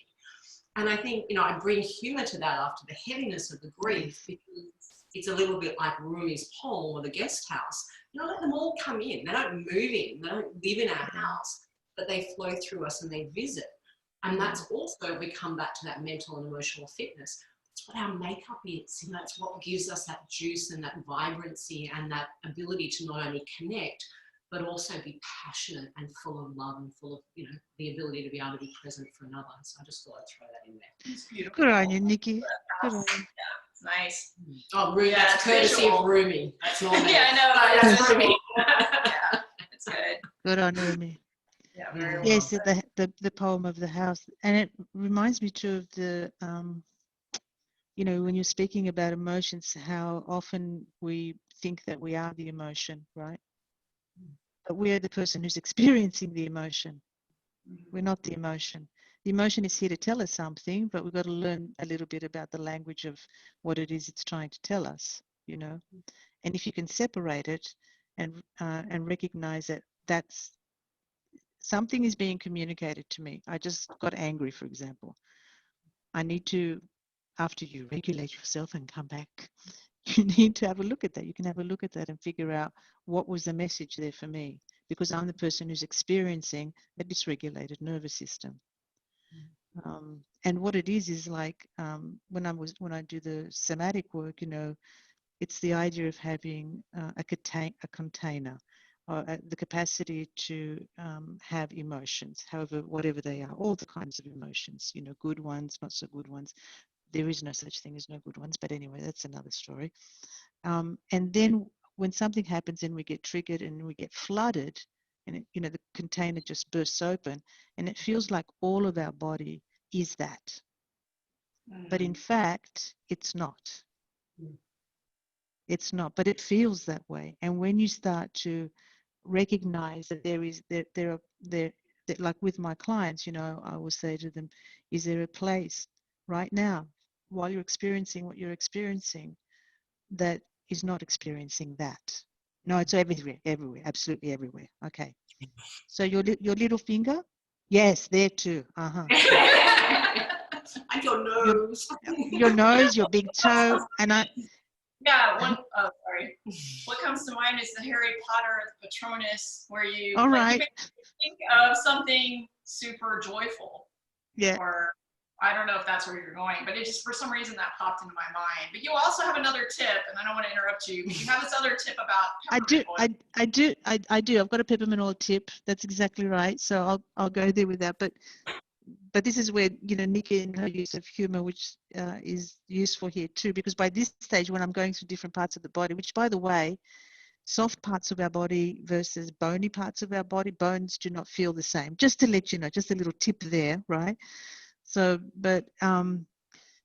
And I think, I bring humor to that after the heaviness of the grief, because it's a little bit like Rumi's poem or the guest house. Let them all come in. They don't move in. They don't live in our house, but they flow through us and they visit. And that's also, we come back to that mental and emotional fitness. It's what our makeup is. That's what gives us that juice and that vibrancy and that ability to not only connect, but also be passionate and full of love and full of, the ability to be able to be present for another. So I just thought I'd throw that in there. It's beautiful. Good on you, Nikki. Good on you. Yeah, it's nice. Oh, Rumi, that's courtesy of Rumi. That's not me. Yeah, I know. That's Rumi. Yeah, it's good. Good on Rumi. Yeah, very well. Yes, the poem of the house, and it reminds me too of the when you're speaking about emotions, how often we think that we are the emotion, right? But we're the person who's experiencing the emotion. We're not the emotion. The emotion is here to tell us something, but we've got to learn a little bit about the language of what it is it's trying to tell us, And if you can separate it and recognize that that's something is being communicated to me. I just got angry, for example. I need to, after you regulate yourself and come back, you need to have a look at that. You can have a look at that and figure out what was the message there for me, because I'm the person who's experiencing a dysregulated nervous system. And what it is like when I do the somatic work, it's the idea of having a container the capacity to have emotions, however, whatever they are, all the kinds of emotions, you know, good ones, not so good ones. There is no such thing as no good ones, but anyway, that's another story. And then when something happens and we get triggered and we get flooded, and it, you know, the container just bursts open, and it feels like all of our body is that. But in fact, it's not. It's not, but it feels that way. And when you start to recognize that that like with my clients, you know, I will say to them, is there a place right now while you're experiencing what you're experiencing that is not experiencing that? No, it's everywhere, everywhere, absolutely everywhere. Okay. So your little finger, yes, there too. And your nose. Your nose, your big toe, and Yeah, sorry. What comes to mind is the Harry Potter, the Patronus, where you all like right. you make me think of something super joyful. Yeah. Or I don't know if that's where you're going, but it just for some reason that popped into my mind. But you also have another tip, and I don't want to interrupt you, but you have this other tip about peppermint oil. I do. I've got a peppermint oil tip. That's exactly right. So I'll go there with that. But this is where, you know, Nikki and her use of humor, which is useful here too, because by this stage, when I'm going through different parts of the body, which by the way, soft parts of our body versus bony parts of our body, bones do not feel the same. Just to let you know, just a little tip there, right? So,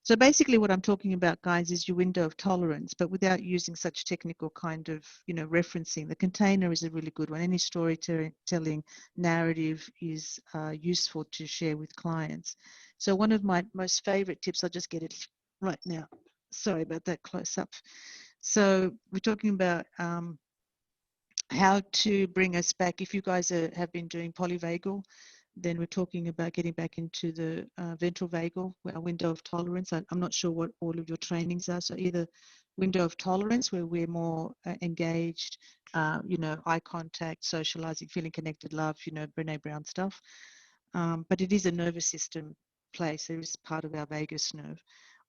so basically what I'm talking about, guys, is your window of tolerance, but without using such technical kind of, you know, referencing. The container is a really good one. Any storytelling narrative is useful to share with clients. So one of my most favorite tips, I'll just get it right now. Sorry about that close up. So we're talking about how to bring us back. If you guys have been doing polyvagal, then we're talking about getting back into the ventral vagal, our window of tolerance. I'm not sure what all of your trainings are. So either window of tolerance, where we're more engaged, you know, eye contact, socializing, feeling connected, love, you know, Brene Brown stuff. But it is a nervous system place. It is part of our vagus nerve.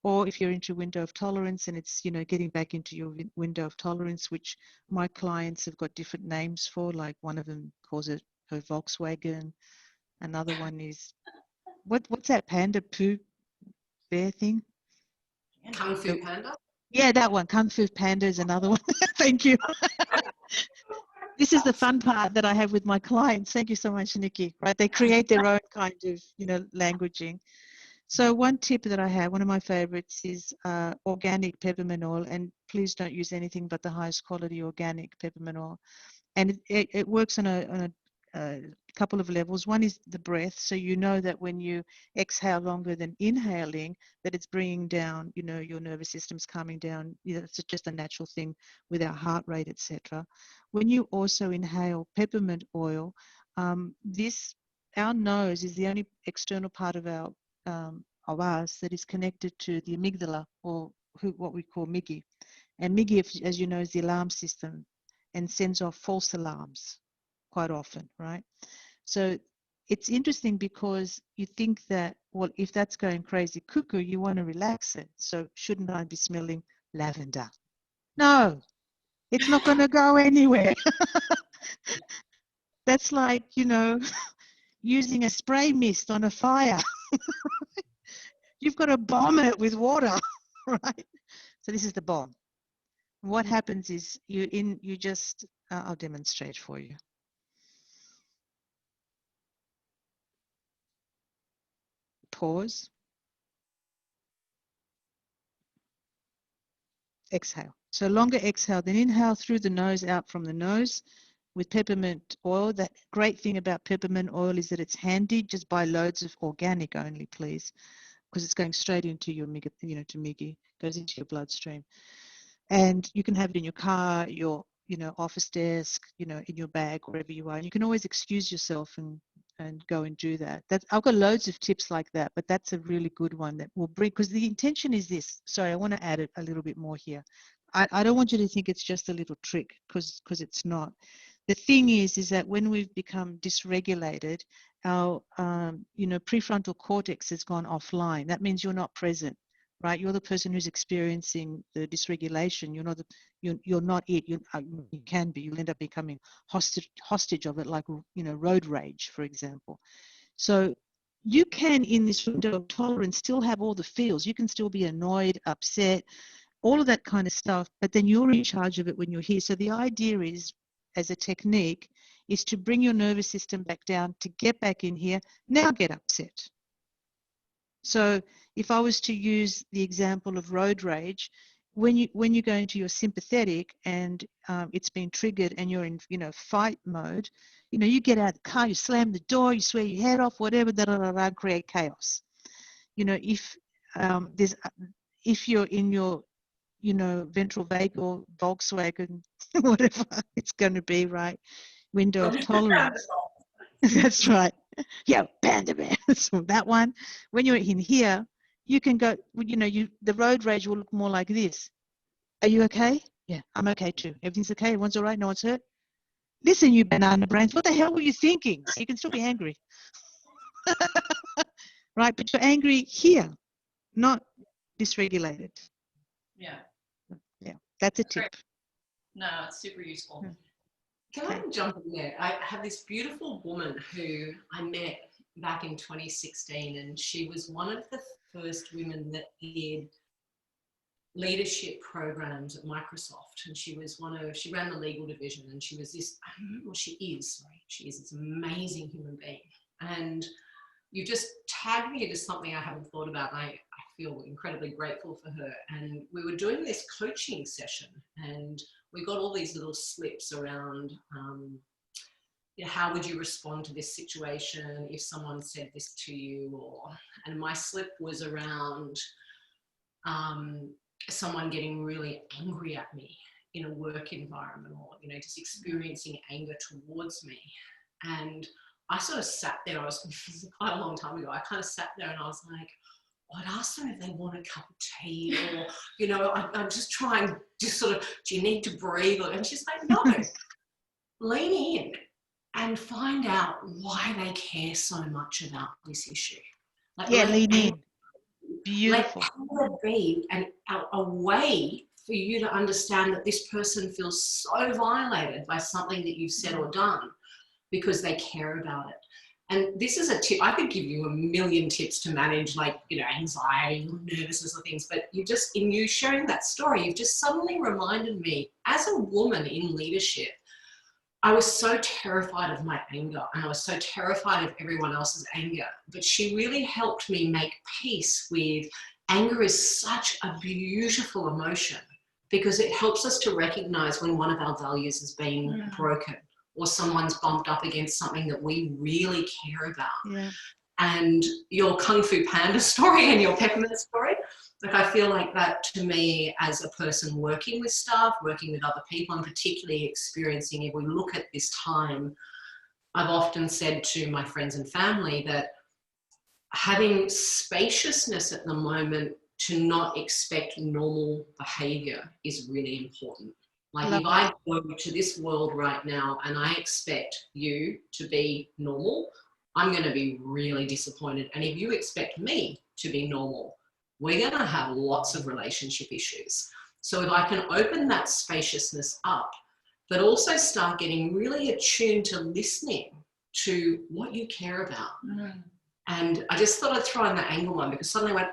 Or if you're into window of tolerance and it's, you know, getting back into your window of tolerance, which my clients have got different names for, like one of them calls it her Volkswagen. Another one is, what's that panda poo bear thing? Kung Fu Panda? Yeah, that one. Kung Fu Panda is another one. Thank you. This is the fun part that I have with my clients. Thank you so much, Nikki. Right? They create their own kind of, you know, languaging. So one tip that I have, one of my favorites, is organic peppermint oil. And please don't use anything but the highest quality organic peppermint oil. And it works on a couple of levels. One is the breath. So you know that when you exhale longer than inhaling, that it's bringing down, you know, your nervous system's calming down. You know, it's just a natural thing with our heart rate, etc. When you also inhale peppermint oil, our nose is the only external part of us that is connected to the amygdala, or what we call Miggy. And Miggy, as you know, is the alarm system and sends off false alarms quite often, right? So it's interesting because you think that, well, if that's going crazy cuckoo, you want to relax it. So shouldn't I be smelling lavender? No, it's not going to go anywhere. That's like, you know, using a spray mist on a fire. You've got to bomb it with water, right? So this is the bomb. What happens is I'll demonstrate for you. Pause. Exhale. So longer exhale, then inhale through the nose, out from the nose with peppermint oil. That great thing about peppermint oil is that it's handy. Just buy loads of organic only, please, because it's going straight into your, you know, to Miggy, goes into your bloodstream. And you can have it in your car, your, you know, office desk, you know, in your bag, wherever you are. And you can always excuse yourself and go and do that. I've got loads of tips like that, but that's a really good one that will bring, because the intention is this. Sorry, I want to add it a little bit more here. I don't want you to think it's just a little trick, because it's not. The thing is that when we've become dysregulated, our you know, prefrontal cortex has gone offline. That means you're not present. right? You're the person who's experiencing the dysregulation. You're not it. You can be. You'll end up becoming hostage of it, like, you know, road rage, for example. So you can, in this window of tolerance, still have all the feels. You can still be annoyed, upset, all of that kind of stuff, but then you're in charge of it when you're here. So the idea is, as a technique, is to bring your nervous system back down, to get back in here. Now get upset. So if I was to use the example of road rage, when you go into your sympathetic and it's been triggered and you're in, you know, fight mode, you know, you get out of the car, you slam the door, you swear your head off, whatever, create chaos. You know, if you're in your, you know, ventral vagal Volkswagen, whatever it's going to be, right? Window of tolerance. That's right. Yeah, panda bear. So that one, when you're in here, you can go, you know, the road rage will look more like this. Are you okay? Yeah, I'm okay too. Everything's okay. Everyone's all right. No one's hurt. Listen, you banana brains, what the hell were you thinking? So you can still be angry. Right, but you're angry here, not dysregulated. Yeah. Yeah, that's a tip. Great. No, it's super useful. Can I jump in there? I have this beautiful woman who I met back in 2016, and she was one of the first women that did leadership programs at Microsoft, and she ran the legal division, and she was this, she is this amazing human being. And you just tagged me into something I haven't thought about. I feel incredibly grateful for her. And we were doing this coaching session, and we got all these little slips around, you know, how would you respond to this situation if someone said this to you? And my slip was around someone getting really angry at me in a work environment, or, you know, just experiencing anger towards me. And I sort of sat there, this was quite a long time ago, I kind of sat there and I was like, I'd ask them if they want a cup of tea, or, you know, I'm just trying, just sort of, do you need to breathe? And she's like, no, lean in and find out why they care so much about this issue. Like, yeah, lean in. Beautiful. Let anger be a way for you to understand that this person feels so violated by something that you've said or done because they care about it. And this is a tip. I could give you a million tips to manage, like, you know, anxiety or nervousness or things, but in you sharing that story, you've just suddenly reminded me, as a woman in leadership, I was so terrified of my anger, and I was so terrified of everyone else's anger. But she really helped me make peace with anger is such a beautiful emotion, because it helps us to recognize when one of our values is being broken, or someone's bumped up against something that we really care about. Yeah. And your Kung Fu Panda story and your peppermint story, like, I feel like that, to me, as a person working with staff, working with other people, and particularly experiencing, if we look at this time, I've often said to my friends and family that having spaciousness at the moment to not expect normal behavior is really important. Like, if I go to this world right now and I expect you to be normal, I'm going to be really disappointed. And if you expect me to be normal, we're going to have lots of relationship issues. So if I can open that spaciousness up, but also start getting really attuned to listening to what you care about. And I just thought I'd throw in the anger one, because suddenly I went,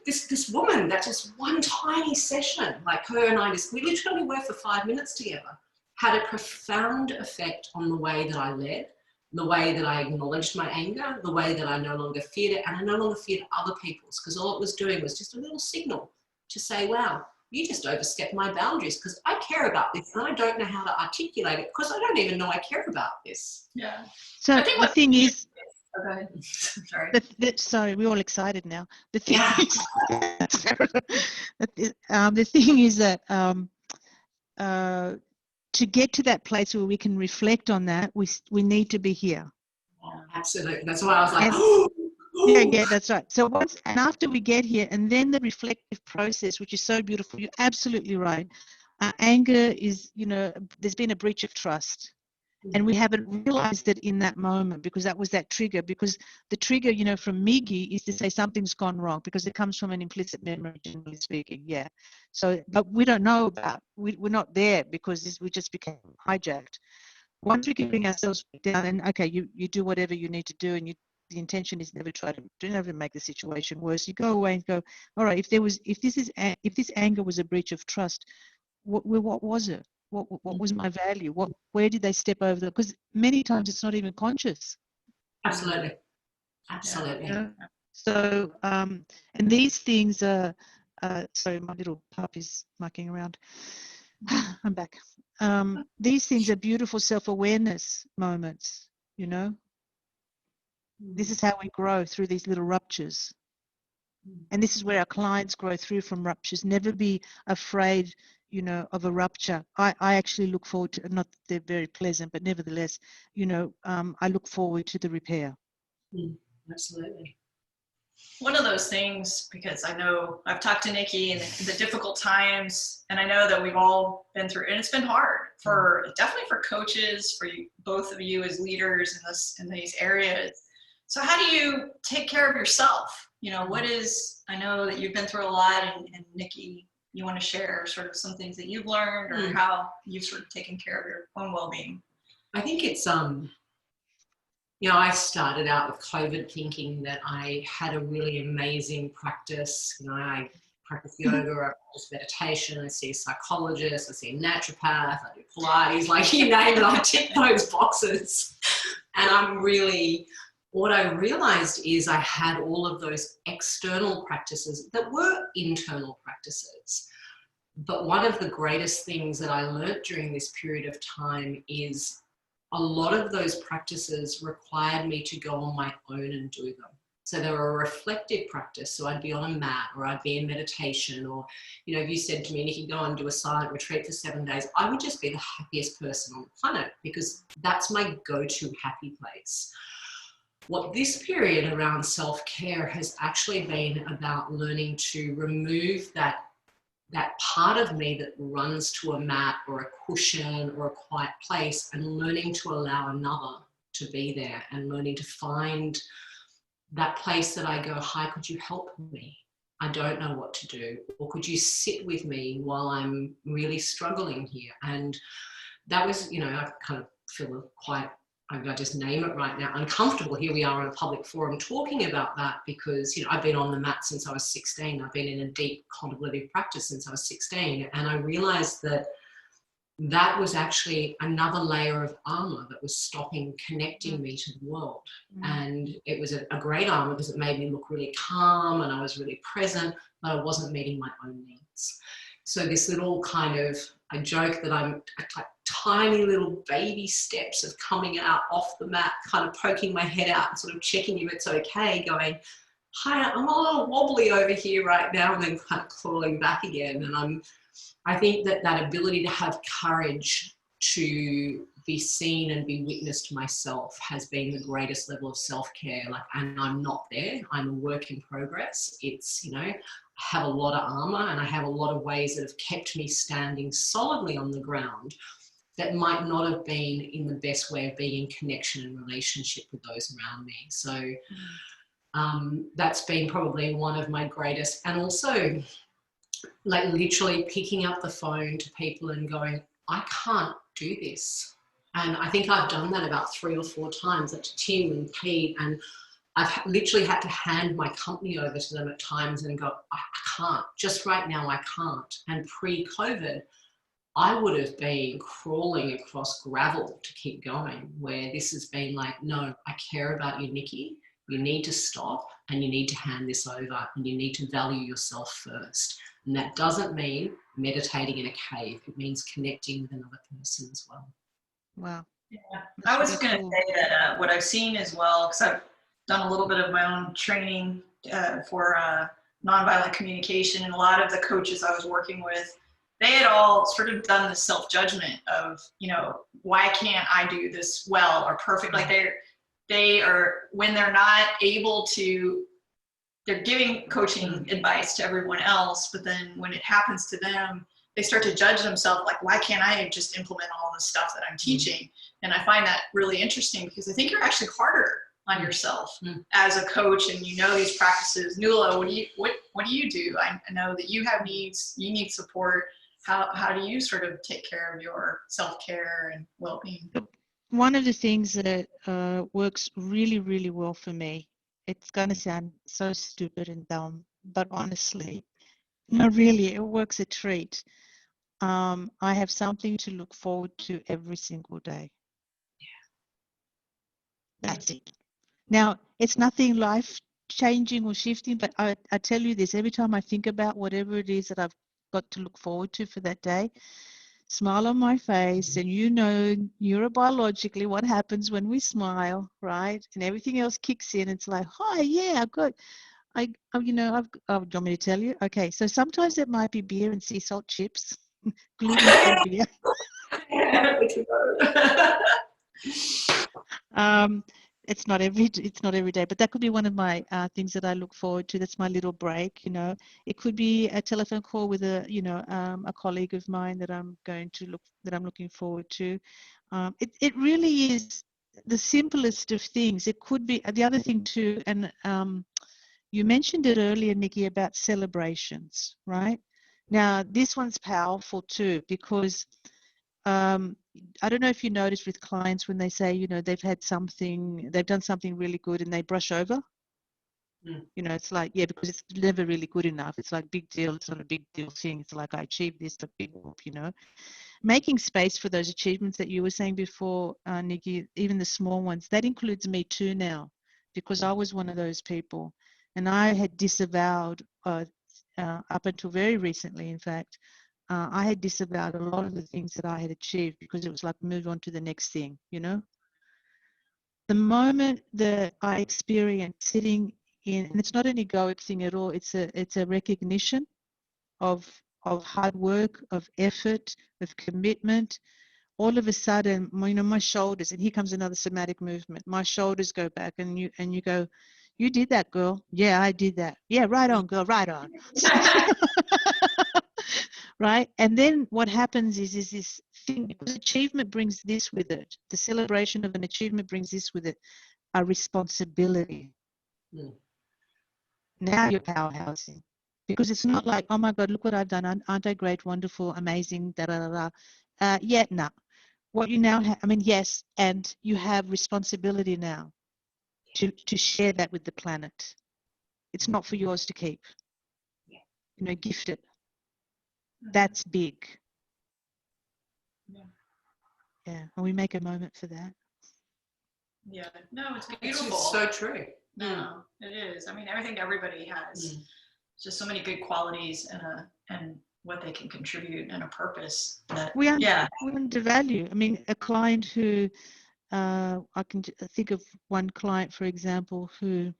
this woman, that just one tiny session, like her and I we literally worked for 5 minutes together, had a profound effect on the way that I led, the way that I acknowledged my anger, the way that I no longer feared it, and I no longer feared other people's, because all it was doing was just a little signal to say, wow, you just overstepped my boundaries, because I care about this and I don't know how to articulate it, because I don't even know I care about this. Yeah. So I think the thing is, okay. Sorry. Sorry, we're all excited now. The thing the thing is that to get to that place where we can reflect on that, we need to be here. Absolutely. That's why I was like, yeah, that's right. So after we get here, and then the reflective process, which is so beautiful, you're absolutely right. Anger is, you know, there's been a breach of trust. And we haven't realized it in that moment, because that was that trigger. Because the trigger, you know, from Miggy is to say something's gone wrong, because it comes from an implicit memory, generally speaking. Yeah. So, but we don't know about, we're not there, because we just became hijacked. Once we can bring ourselves down and, okay, you do whatever you need to do, and the intention is never never make the situation worse. You go away and go, all right, if this anger was a breach of trust, what was it? What was my value? Where did they step over the? Because many times it's not even conscious. Absolutely. Absolutely. You know? So, and these things are, sorry, my little pup is mucking around. I'm back. These things are beautiful self-awareness moments, you know. This is how we grow, through these little ruptures. And this is where our clients grow through, from ruptures. Never be afraid, you know, of a rupture. I actually look forward to, not that they're very pleasant, but nevertheless, you know, I look forward to the repair. Absolutely. One of those things, because I know I've talked to Nikki and the difficult times, and I know that we've all been through, and it's been hard for, definitely for coaches, for you, both of you as leaders in these areas. So how do you take care of yourself? You know, I know that you've been through a lot, and Nikki, you want to share sort of some things that you've learned, or how you've sort of taken care of your own well-being? I think it's, you know, I started out with COVID thinking that I had a really amazing practice. You know, I practice yoga, I practice meditation, I see a psychologist, I see a naturopath, I do Pilates, like you name it, I tick those boxes. And what I realized is I had all of those external practices that were internal practices. But one of the greatest things that I learned during this period of time is a lot of those practices required me to go on my own and do them. So they were a reflective practice. So I'd be on a mat, or I'd be in meditation, or, you know, if you said to me, Nikki, go and do a silent retreat for 7 days, I would just be the happiest person on the planet, because that's my go-to happy place. What this period around self-care has actually been about learning to remove that part of me that runs to a mat or a cushion or a quiet place, and learning to allow another to be there, and learning to find that place that I go, hi, could you help me? I don't know what to do. Or could you sit with me while I'm really struggling here? And that was, you know, I kind of feel quite, I'm going to just name it right now, uncomfortable. Here we are in a public forum talking about that, because, you know, I've been on the mat since I was 16. I've been in a deep contemplative practice since I was 16. And I realized that that was actually another layer of armor that was connecting me to the world. And it was a great armor, because it made me look really calm and I was really present, but I wasn't meeting my own needs. So this little kind of, I joke that I'm like tiny little baby steps of coming out off the mat, kind of poking my head out and sort of checking if it's okay, going, hi, I'm a little wobbly over here right now, and then kind of crawling back again. And I think that ability to have courage to be seen and be witnessed myself has been the greatest level of self-care. Like, and I'm not there. I'm a work in progress. It's, you know, I have a lot of armor, and I have a lot of ways that have kept me standing solidly on the ground that might not have been in the best way of being in connection and relationship with those around me. So that's been probably one of my greatest, and also like literally picking up the phone to people and going, I can't do this. And I think I've done that about 3 or 4 times, like to Tim and Pete, and I've literally had to hand my company over to them at times and go, I can't, just right now I can't. And pre-COVID, I would have been crawling across gravel to keep going, where this has been like, no, I care about you, Nikki. You need to stop, and you need to hand this over, and you need to value yourself first. And that doesn't mean meditating in a cave. It means connecting with another person as well. Wow. Yeah, I was going to say that what I've seen as well, because I've done a little bit of my own training for nonviolent communication, and a lot of the coaches I was working with, they had all sort of done the self-judgment of, you know, why can't I do this well or perfect? Like they are, when they're not able to, they're giving coaching advice to everyone else, but then when it happens to them, they start to judge themselves, like, why can't I just implement all this stuff that I'm teaching? And I find that really interesting, because I think you're actually harder on yourself as a coach, and you know these practices. Noula, what do you do? I know that you have needs, you need support. How do you sort of take care of your self-care and well-being? One of the things that works really, really well for me, it's going to sound so stupid and dumb, but honestly, no, really, it works a treat. I have something to look forward to every single day. That's it. Now, it's nothing life-changing or shifting, but I tell you this, every time I think about whatever it is that I've got to look forward to for that day, smile on my face, and you know neurobiologically what happens when we smile, right? And everything else kicks in. It's like, oh yeah, do you want me to tell you? Okay, so sometimes it might be beer and sea salt chips, gluten-free beer. It's not every day, but that could be one of my things that I look forward to. That's my little break. It could be a telephone call with a colleague of mine that I'm looking forward to. It really is the simplest of things. It could be the other thing too, and you mentioned it earlier, Nikki, about celebrations, right? Now this one's powerful too, because I don't know if you noticed with clients when they say, they've done something really good and they brush over. It's like, yeah, because it's never really good enough. It's like big deal. It's not a big deal thing. It's like I achieved this, a big whoop, Making space for those achievements that you were saying before, Nikki, even the small ones, that includes me too now, because I was one of those people. And I had disavowed, up until very recently, in fact, I had disavowed a lot of the things that I had achieved because it was like move on to the next thing, The moment that I experienced sitting in, and it's not an egoic thing at all, it's a recognition of hard work, of effort, of commitment. All of a sudden, my shoulders, and here comes another somatic movement. My shoulders go back, and you go, you did that, girl. Yeah, I did that. Yeah, right on, girl, right on. Right? And then what happens is this thing, because achievement brings this with it. The celebration of an achievement brings this with it, a responsibility. Now you're powerhousing. Because it's not like, oh my God, look what I've done. Aren't I great, wonderful, amazing, da-da-da-da. No. What you now have, yes, and you have responsibility now to share that with the planet. It's not for yours to keep. Gift it. That's big. Yeah, and we make a moment for that. Yeah, no, it's beautiful. It's so true. No, it is. I think everybody has just so many good qualities and what they can contribute and a purpose. We undervalue. A client who, I can think of one client, for example, who,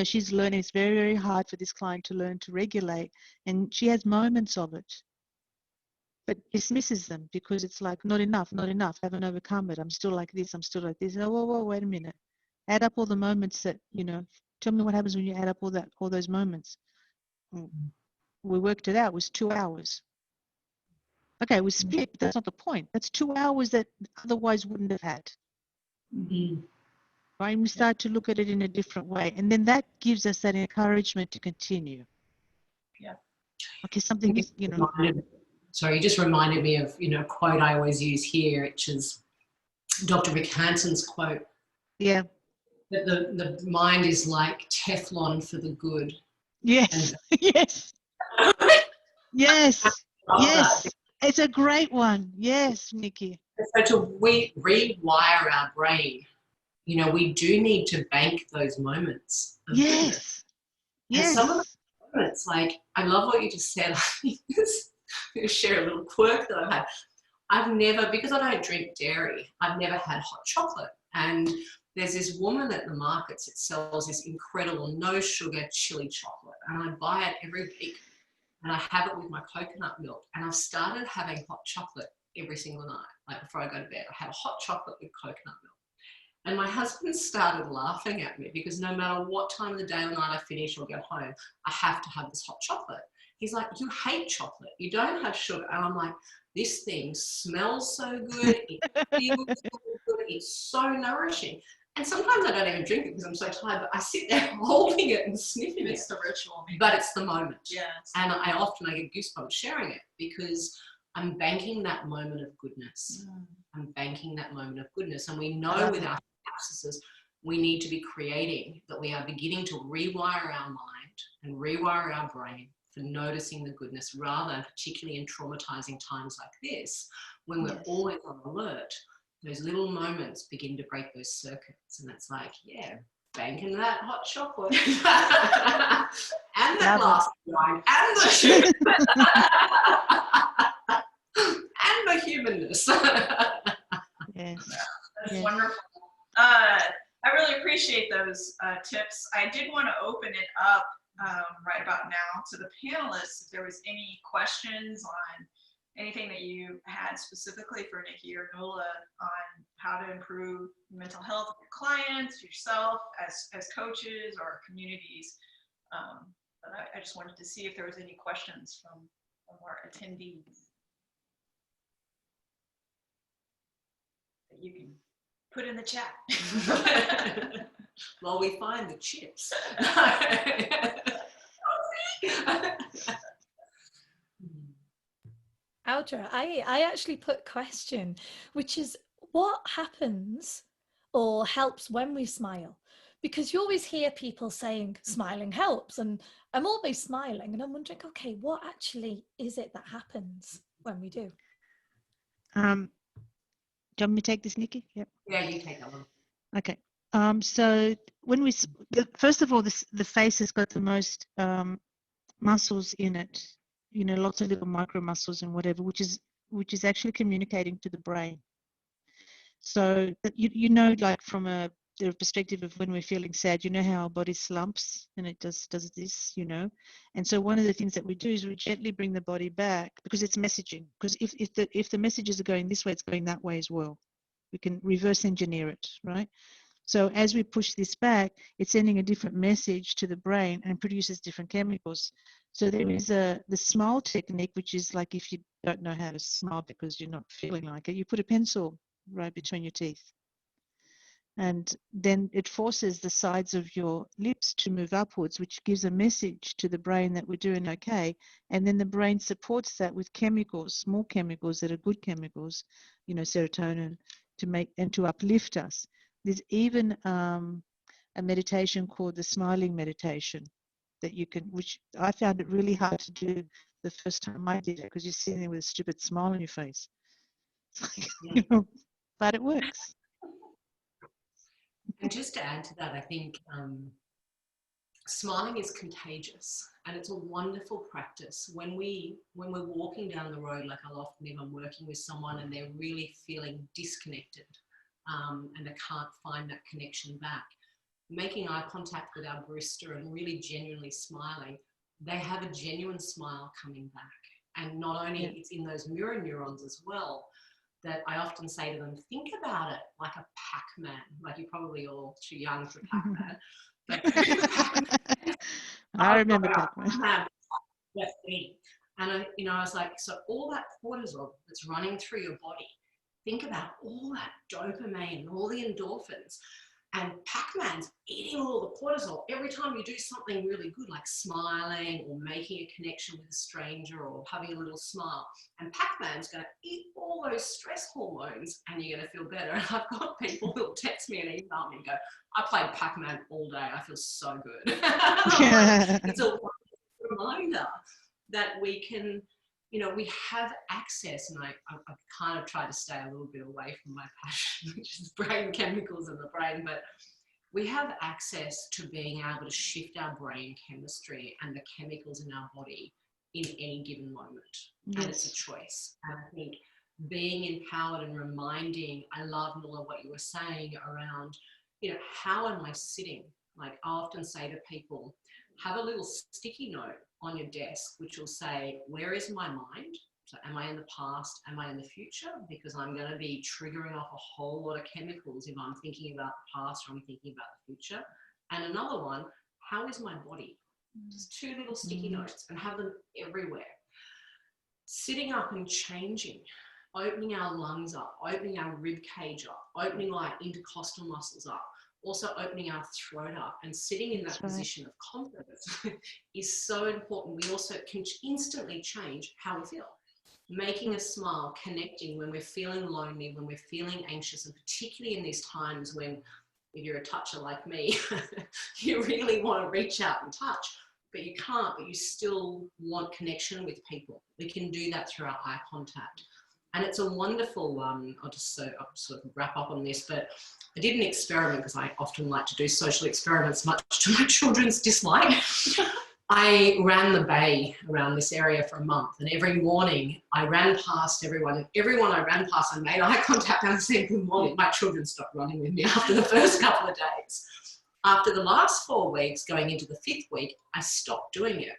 she's learning. It's very, very hard for this client to learn to regulate, and she has moments of it, but dismisses them because it's like, not enough, haven't overcome it. I'm still like this, Oh, whoa, wait a minute. Add up all the moments that, tell me what happens when you add up all those moments. We worked it out. It was 2 hours. Okay, we split, but that's not the point. That's 2 hours that otherwise wouldn't have had. Right? And we start to look at it in a different way. And then that gives us that encouragement to continue. Yeah. Okay, something is, Sorry, you just reminded me of, a quote I always use here, which is Dr. Rick Hanson's quote. Yeah. That the mind is like Teflon for the good. Yes. Yes. Yes. Yes. That. It's a great one. Yes, Nikki. So to rewire our brain, we do need to bank those moments. Yes. And some of the moments, like, I love what you just said. I'm going to share a little quirk that I've had. I've never, because I don't drink dairy, I've never had hot chocolate. And there's this woman at the markets that sells this incredible no sugar chili chocolate. And I buy it every week and I have it with my coconut milk. And I've started having hot chocolate every single night, like before I go to bed. I have hot chocolate with coconut milk. And my husband started laughing at me because no matter what time of the day or night I finish or get home, I have to have this hot chocolate. He's like, you hate chocolate. You don't have sugar. And I'm like, this thing smells so good. It feels so good. It's so nourishing. And sometimes I don't even drink it because I'm so tired, but I sit there holding it and sniffing it. It's the ritual. Maybe. But it's the moment. Yes. And I often get goosebumps sharing it because I'm banking that moment of goodness. I'm banking that moment of goodness. And we know with our practices, we need to be creating that we are beginning to rewire our mind and rewire our brain for noticing the goodness, rather than particularly in traumatizing times like this, when we're always on alert. Those little moments begin to break those circuits, and it's like, yeah, banking that hot chocolate and that glass of wine and the sugar and the humanness. Yes. That's wonderful. I really appreciate those tips. I did want to open it up right about now to the panelists if there was any questions on anything that you had specifically for Nikki or Noula on how to improve mental health of your clients, yourself as coaches or communities. But I just wanted to see if there was any questions from our attendees that you can put in the chat. While we find the chips. Audra, I actually put question, which is what happens or helps when we smile? Because you always hear people saying smiling helps, and I'm always smiling, and I'm wondering, okay, what actually is it that happens when we do? Do you want me to take this, Nikki? Yep. Yeah, you take that one. Okay. So when we, first of all, the face has got the most muscles in it, you know, lots of little micro muscles and whatever, which is actually communicating to the brain. So you know, like from the perspective of when we're feeling sad, you know how our body slumps and it does this, you know. And so one of the things that we do is we gently bring the body back, because it's messaging. Because if the messages are going this way, it's going that way as well. We can reverse engineer it, right? So as we push this back, it's sending a different message to the brain and produces different chemicals. So there is the smile technique, which is like if you don't know how to smile because you're not feeling like it, you put a pencil right between your teeth. And then it forces the sides of your lips to move upwards, which gives a message to the brain that we're doing okay. And then the brain supports that with chemicals, small chemicals that are good chemicals, you know, serotonin, to make and to uplift us. There's even a meditation called the smiling meditation that you can, which I found it really hard to do the first time I did it, because you're sitting there with a stupid smile on your face. It's like, you know, but it works. And just to add to that, I think smiling is contagious, and it's a wonderful practice. When we're walking down the road, like I'll often, if I'm working with someone and they're really feeling disconnected and they can't find that connection back, making eye contact with our barista and really genuinely smiling, they have a genuine smile coming back. And not only it's in those mirror neurons as well, that I often say to them, think about it like a Pac-Man. Like, you're probably all too young for Pac-Man. But Pac-Man, I remember Pac-Man. That thing. And I was like, so all that cortisol that's running through your body, think about all that dopamine and all the endorphins. And Pac-Man's eating all the cortisol every time you do something really good, like smiling or making a connection with a stranger or having a little smile. And Pac-Man's going to eat all those stress hormones and you're going to feel better. And I've got people who'll text me and email me and go, I played Pac-Man all day. I feel so good. It's a reminder that we can, we have access, and I kind of try to stay a little bit away from my passion, which is brain chemicals in the brain, but we have access to being able to shift our brain chemistry and the chemicals in our body in any given moment. Yes. And it's a choice. And I think being empowered and reminding, I love, Noula, what you were saying around, how am I sitting? Like, I often say to people, have a little sticky note on your desk, which will say, where is my mind? So am I in the past? Am I in the future? Because I'm going to be triggering off a whole lot of chemicals if I'm thinking about the past or I'm thinking about the future. And another one, how is my body? just 2 little sticky notes, and have them everywhere. Sitting up and changing, opening our lungs up, opening our rib cage up, opening our intercostal muscles up, also opening our throat up, and sitting in that position of confidence is so important. We also can instantly change how we feel. Making us smile, connecting when we're feeling lonely, when we're feeling anxious, and particularly in these times when, if you're a toucher like me, you really want to reach out and touch, but you can't, but you still want connection with people. We can do that through our eye contact. And it's a wonderful, I'll sort of wrap up on this, but I did an experiment, because I often like to do social experiments, much to my children's dislike. I ran the bay around this area for a month, and every morning I ran past everyone, and everyone I ran past, I made eye contact and said good morning. My children stopped running with me after the first couple of days. After the last 4 weeks, going into the 5th week, I stopped doing it.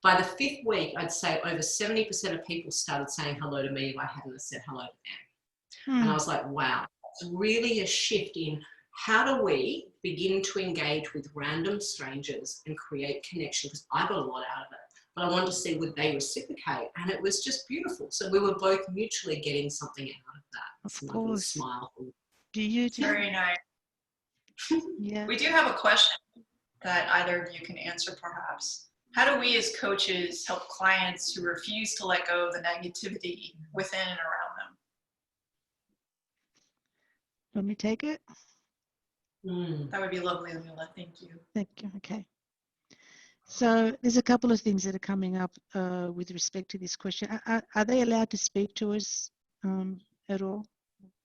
By the 5th week, I'd say over 70% of people started saying hello to me if I hadn't said hello to them. And I was like, wow, it's really a shift in how do we begin to engage with random strangers and create connection, because I got a lot out of it. But I wanted to see would they reciprocate, and it was just beautiful. So we were both mutually getting something out of that. Of course. Smile. Do you? Very nice. Yeah. We do have a question that either of you can answer, perhaps. How do we as coaches help clients who refuse to let go of the negativity within and around them? Let me take it. That would be lovely, Noula. Thank you. Thank you. Okay. So there's a couple of things that are coming up with respect to this question. Are they allowed to speak to us at all,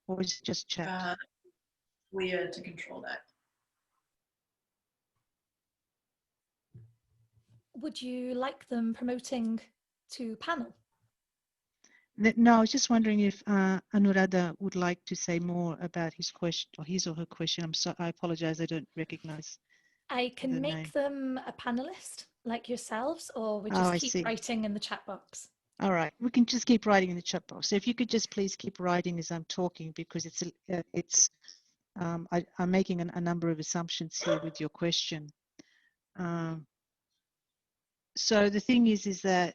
or is it just chat? Leah to control that. Would you like them promoting to panel? No, I was just wondering if Anuradha would like to say more about his question, or his or her question. I apologize, I don't recognize. I can make them a panelist like yourselves, or we just keep writing in the chat box. All right, we can just keep writing in the chat box. So if you could just please keep writing as I'm talking, because I'm making a number of assumptions here with your question. So the thing is that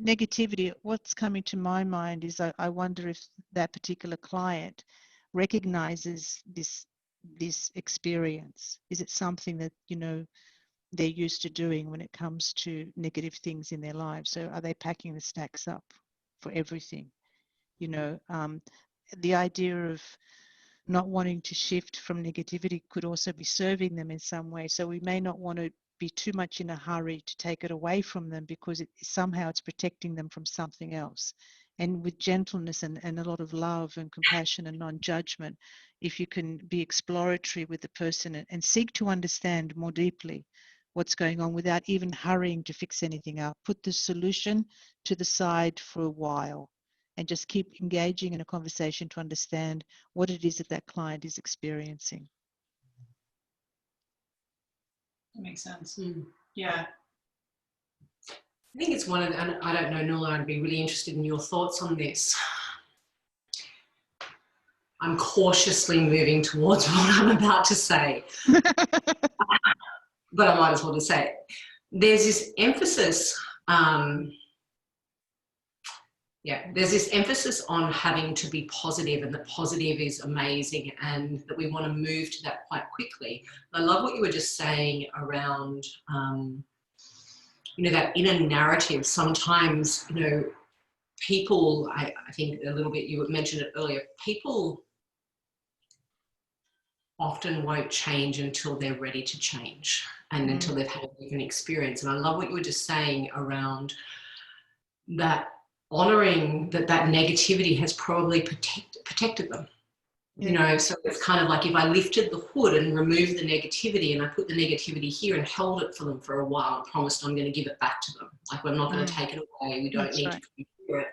negativity, what's coming to my mind is I wonder if that particular client recognizes this experience. Is it something that, you know, they're used to doing when it comes to negative things in their lives? So are they packing the stacks up for everything? You know, the idea of not wanting to shift from negativity could also be serving them in some way. So we may not want to be too much in a hurry to take it away from them, because somehow it's protecting them from something else. And with gentleness and a lot of love and compassion and non-judgment, if you can be exploratory with the person and seek to understand more deeply what's going on without even hurrying to fix anything up, put the solution to the side for a while and just keep engaging in a conversation to understand what it is that that client is experiencing. That makes sense. Yeah. I think it's one of the, and I don't know, Noula, I'd be really interested in your thoughts on this. I'm cautiously moving towards what I'm about to say, but I might as well just say it. There's this emphasis, there's this emphasis on having to be positive, and that positive is amazing, and that we want to move to that quite quickly. I love what you were just saying around, you know, that inner narrative. Sometimes, you know, people, I think a little bit, you mentioned it earlier, people often won't change until they're ready to change and until they've had a different experience. And I love what you were just saying around that, honoring that negativity has probably protected them. You know, so it's kind of like if I lifted the hood and removed the negativity and I put the negativity here and held it for them for a while and promised I'm going to give it back to them. Like, we're not going to take it away. We don't need to compare it.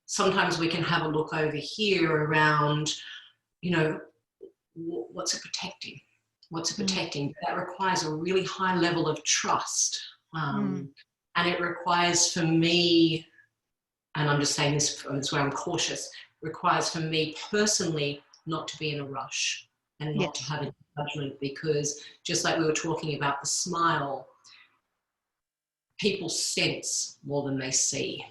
Sometimes we can have a look over here around, you know, what's it protecting? What's it protecting? That requires a really high level of trust. And it requires for me, and I'm just saying this, that's where I'm cautious, requires for me personally not to be in a rush. and not to Yes. have a judgment, because just like we were talking about the smile, people sense more than they see.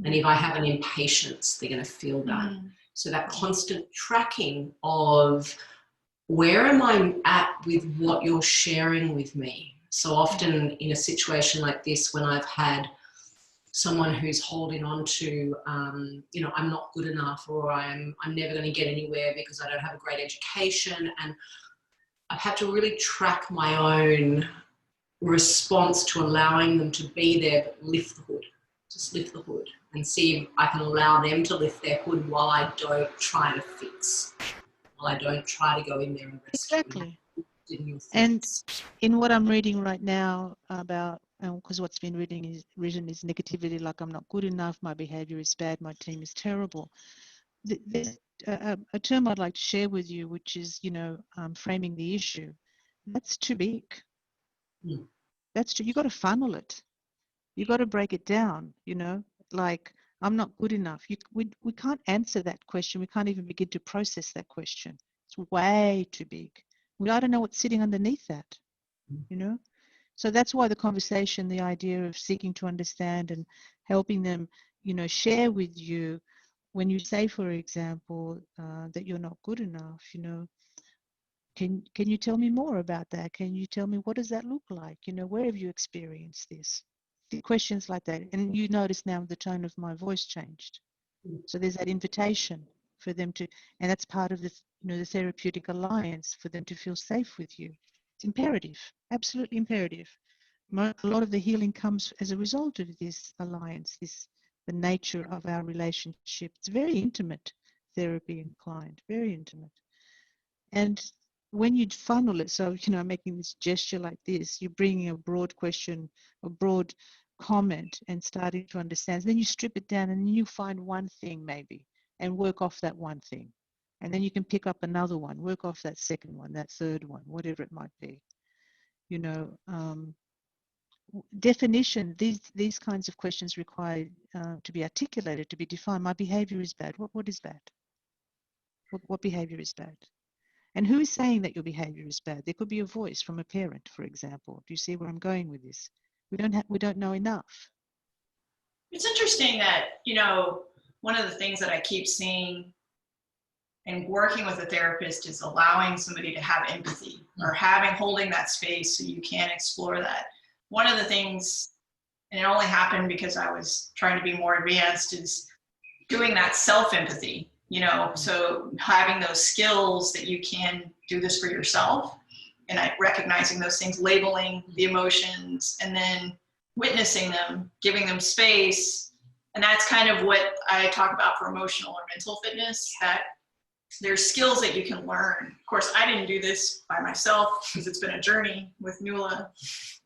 And if I have an impatience, they're going to feel that. So that constant tracking of where am I at with what you're sharing with me? So often in a situation like this, when I've had someone who's holding on to, you know, I'm not good enough, or I'm never going to get anywhere because I don't have a great education, and I've had to really track my own response to allowing them to be there, but lift the hood. Just lift the hood and see if I can allow them to lift their hood while I don't try to fix, while I don't try to go in there and rescue. Exactly. And in what I'm reading right now about, because what's been written is negativity, like I'm not good enough, my behavior is bad, my team is terrible. There's a term I'd like to share with you, which is, you know, framing the issue. That's too big. That's too, you got to funnel it. You got to break it down, you know, like I'm not good enough. We can't answer that question. We can't even begin to process that question. It's way too big. I don't know what's sitting underneath that, you know. So that's why the conversation, the idea of seeking to understand and helping them, you know, share with you when you say, for example, that you're not good enough, you know, can you tell me more about that? Can you tell me what does that look like? You know, where have you experienced this? The questions like that. And you notice now the tone of my voice changed. So there's that invitation for them to, and that's part of the, you know, the therapeutic alliance for them to feel safe with you. It's imperative, absolutely imperative. A lot of the healing comes as a result of this alliance, the nature of our relationship. It's very intimate, therapy and client, very intimate. And when you funnel it, so, you know, making this gesture like this, you're bringing a broad question, a broad comment, and starting to understand. Then you strip it down, and then you find one thing maybe and work off that one thing. And then you can pick up another one, work off that second one, that third one, whatever it might be. You know, definition, these kinds of questions require to be articulated, to be defined. My behavior is bad. What is bad? What behavior is bad? And who is saying that your behavior is bad? There could be a voice from a parent, for example. Do you see where I'm going with this? We don't know enough. It's interesting that, you know, one of the things that I keep seeing and working with a therapist is allowing somebody to have empathy, or holding that space so you can explore that. One of the things, and it only happened because I was trying to be more advanced, is doing that self-empathy, you know, so having those skills that you can do this for yourself, and recognizing those things, labeling the emotions, and then witnessing them, giving them space. And that's kind of what I talk about for emotional or mental fitness, that there's skills that you can learn. Of course, I didn't do this by myself because it's been a journey with Noula.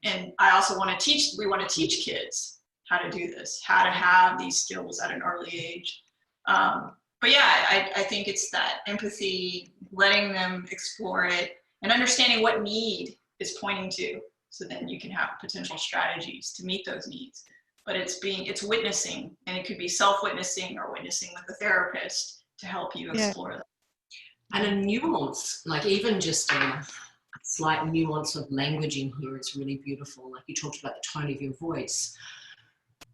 And I also want to teach, we want to teach kids how to do this, how to have these skills at an early age. But yeah, I think it's that empathy, letting them explore it, and understanding what need is pointing to. So then you can have potential strategies to meet those needs. But it's witnessing, and it could be self-witnessing or witnessing with a therapist to help you explore that. And a nuance, like even just a slight nuance of language in here is really beautiful. Like you talked about the tone of your voice.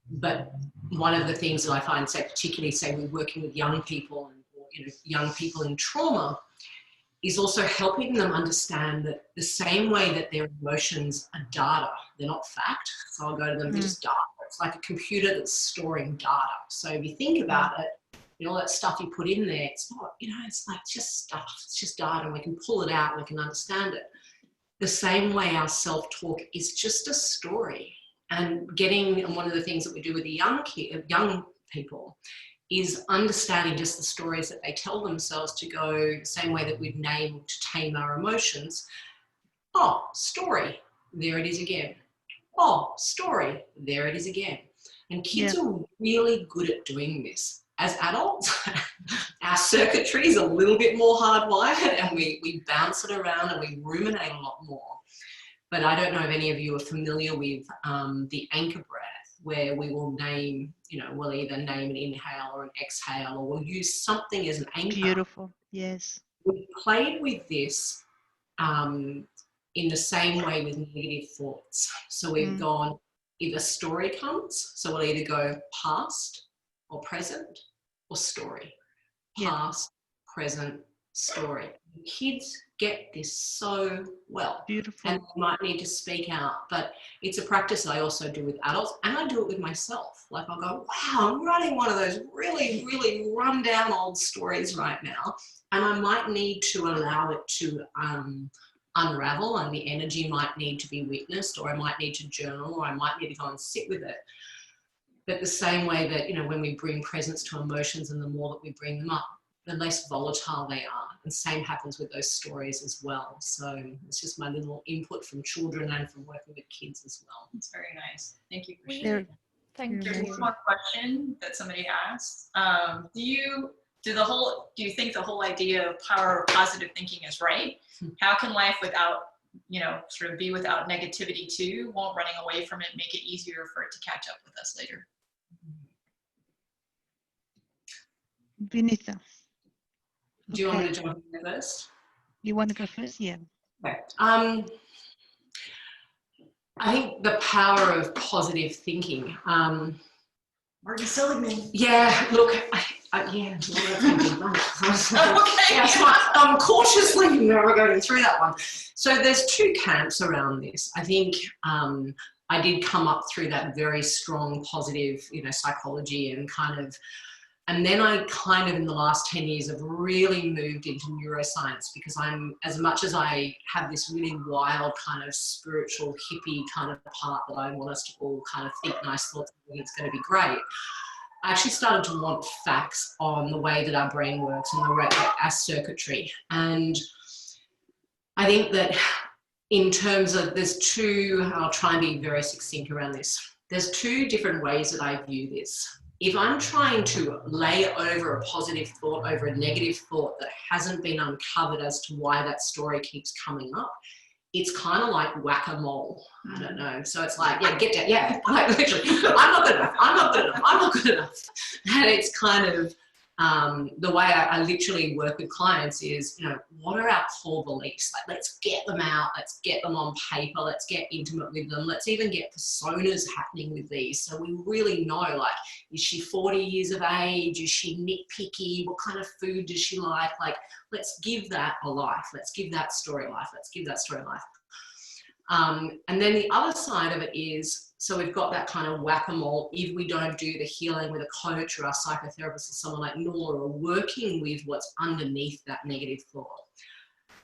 But one of the things that I find, say, particularly, say, we're working with young people, and, you know, young people in trauma, is also helping them understand that the same way that their emotions are data, they're not fact. So I'll go to them, they're just data. It's like a computer that's storing data. So if you think about it, you know, all that stuff you put in there, it's not, you know, it's like just stuff. It's just data, and we can pull it out and we can understand it. The same way our self-talk is just a story. And one of the things that we do with the young people is understanding just the stories that they tell themselves, to go the same way that we've named to tame our emotions. Oh, story, there it is again. Oh, story, there it is again. And kids are really good at doing this. As adults, our circuitry is a little bit more hardwired, and we bounce it around and we ruminate a lot more. But I don't know if any of you are familiar with the anchor breath, where we will name, you know, we'll either name an inhale or an exhale, or we'll use something as an anchor. Beautiful, yes. we played with this in the same way with negative thoughts. So we've gone, if a story comes, so we'll either go past or present or story. Past, present, story. Kids get this so well. Beautiful. And they might need to speak out, but it's a practice I also do with adults, and I do it with myself. Like I'll go, wow, I'm writing one of those really, really run down old stories right now, and I might need to allow it to unravel, and the energy might need to be witnessed, or I might need to journal, or I might need to go and sit with it. But the same way that, you know, when we bring presence to emotions, and the more that we bring them up, the less volatile they are. And same happens with those stories as well. So it's just my little input from children and from working with kids as well. It's very nice. Thank you for sharing. Thank There's you. one more question that somebody asked. Do you think the whole idea of power of positive thinking is right? How can life without, you know, sort of be without negativity too? Won't running away from it make it easier for it to catch up with us later? Vinitha. Do you want me to jump in first? You want to go first? Yeah. Okay. I think the power of positive thinking. Marty Seligman. Yeah, look, yeah. Okay. Yeah, so I'm cautiously navigating through that one. So there's two camps around this. I think I did come up through that very strong positive, you know, psychology and kind of. And then I kind of in the last 10 years have really moved into neuroscience, because I'm, as much as I have this really wild kind of spiritual hippie kind of part that I want us to all kind of think nice thoughts and it's going to be great, I actually started to want facts on the way that our brain works and the way our circuitry. And I think that in terms of, there's two, I'll try and be very succinct around this. There's two different ways that I view this. If I'm trying to lay over a positive thought over a negative thought that hasn't been uncovered as to why that story keeps coming up, it's kind of like whack-a-mole. I don't know. So it's like, yeah, get down. Yeah, like literally, I'm not good enough. I'm not good enough. I'm not good enough. And it's kind of the way I literally work with clients is, you know, what are our core beliefs? Like, let's get them out. Let's get them on paper. Let's get intimate with them. Let's even get personas happening with these. So we really know, like, is she 40 years of age? Is she nitpicky? What kind of food does she like? Like, let's give that a life. Let's give that story life. Let's give that story life. And then the other side of it is, so we've got that kind of whack-a-mole. If we don't do the healing with a coach or a psychotherapist or someone like Noula, or working with what's underneath that negative thought.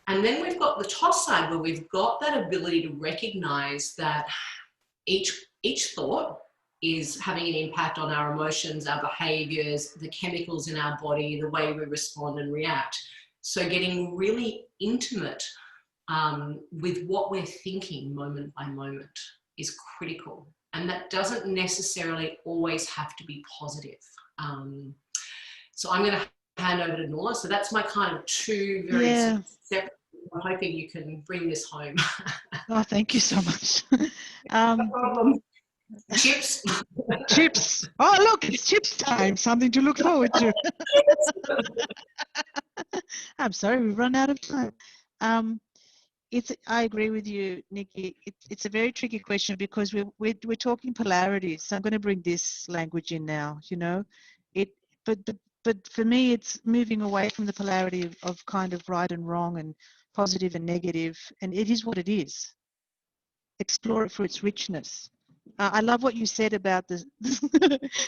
And then we've got the toss side, where we've got that ability to recognize that each thought is having an impact on our emotions, our behaviors, the chemicals in our body, the way we respond and react. So getting really intimate with what we're thinking moment by moment is critical. And that doesn't necessarily always have to be positive. So I'm going to hand over to Noula. So that's my kind of two very separate. I'm hoping you can bring this home. Oh, thank you so much. No problem. Chips. Chips. Oh, look, it's chips time. Something to look forward to. I'm sorry, we've run out of time. I agree with you, Nikki. It's a very tricky question, because we're talking polarities. So I'm going to bring this language in now. You know, but for me, it's moving away from the polarity of kind of right and wrong and positive and negative. And it is what it is. Explore it for its richness. I love what you said about the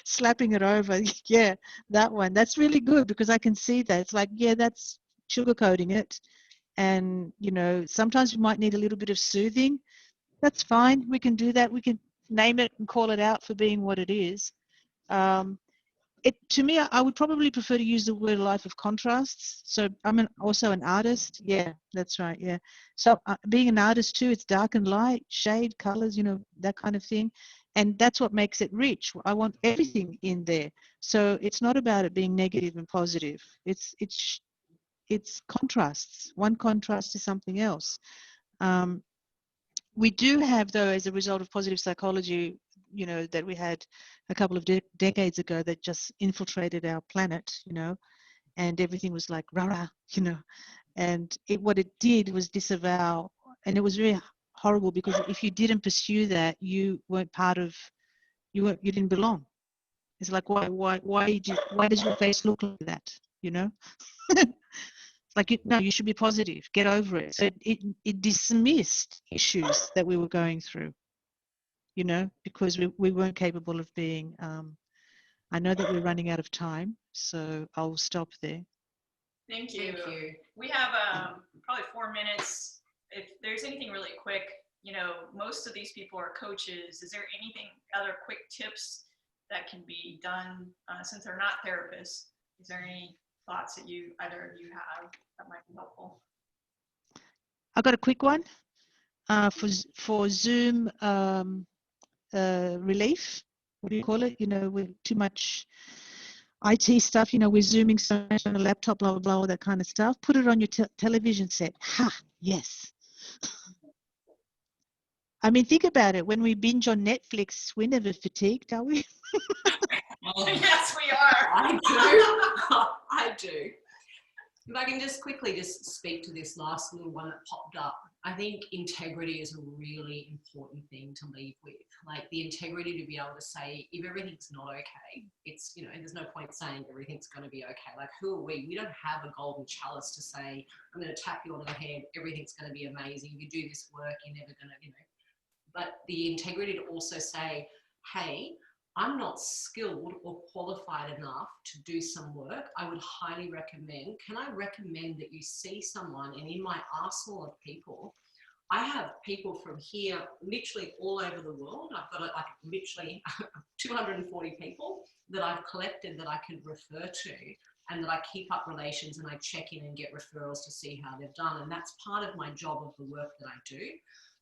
slapping it over. Yeah, that one. That's really good, because I can see that. It's like, yeah, that's sugarcoating it. And, you know, sometimes we might need a little bit of soothing. That's fine. We can do that. We can name it and call it out for being what it is. To me, I would probably prefer to use the word life of contrasts. So I'm also an artist. Yeah, that's right. Yeah. So being an artist too, it's dark and light, shade, colors, you know, that kind of thing. And that's what makes it rich. I want everything in there. So it's not about it being negative and positive. It's contrasts. One contrast to something else. We do have, though, as a result of positive psychology, you know, that we had a couple of decades ago that just infiltrated our planet, you know, and everything was like rah-rah, you know. And what it did was disavow, and it was very horrible, because if you didn't pursue that, you weren't part of, you didn't belong. It's like, why does your face look like that? You know, like, no, you should be positive. Get over it. So it dismissed issues that we were going through. You know, because we weren't capable of being. I know that we're running out of time, so I'll stop there. Thank you. We have probably 4 minutes. If there's anything really quick, you know, most of these people are coaches. Is there anything, other quick tips that can be done since they're not therapists? Is there any thoughts that either of you have that might be helpful? I got a quick one for Zoom relief. What do you call it? You know, with too much IT stuff, you know, we're Zooming so much on a laptop, blah, blah, blah, all that kind of stuff. Put it on your television set. Ha, yes. I mean, think about it. When we binge on Netflix, we're never fatigued, are we? Yes, we are. I do. I do. If I can just quickly speak to this last little one that popped up. I think integrity is a really important thing to leave with. Like the integrity to be able to say, if everything's not okay, it's, you know, there's no point saying everything's going to be okay. Like, who are we? We don't have a golden chalice to say, I'm going to tap you on the head, everything's going to be amazing. If you do this work, you're never going to, you know. But the integrity to also say, hey, I'm not skilled or qualified enough to do some work. I would highly recommend, can I recommend that you see someone? And in my arsenal of people, I have people from here, literally all over the world. I've got like literally 240 people that I've collected that I can refer to, and that I keep up relations and I check in and get referrals to see how they've done. And that's part of my job of the work that I do.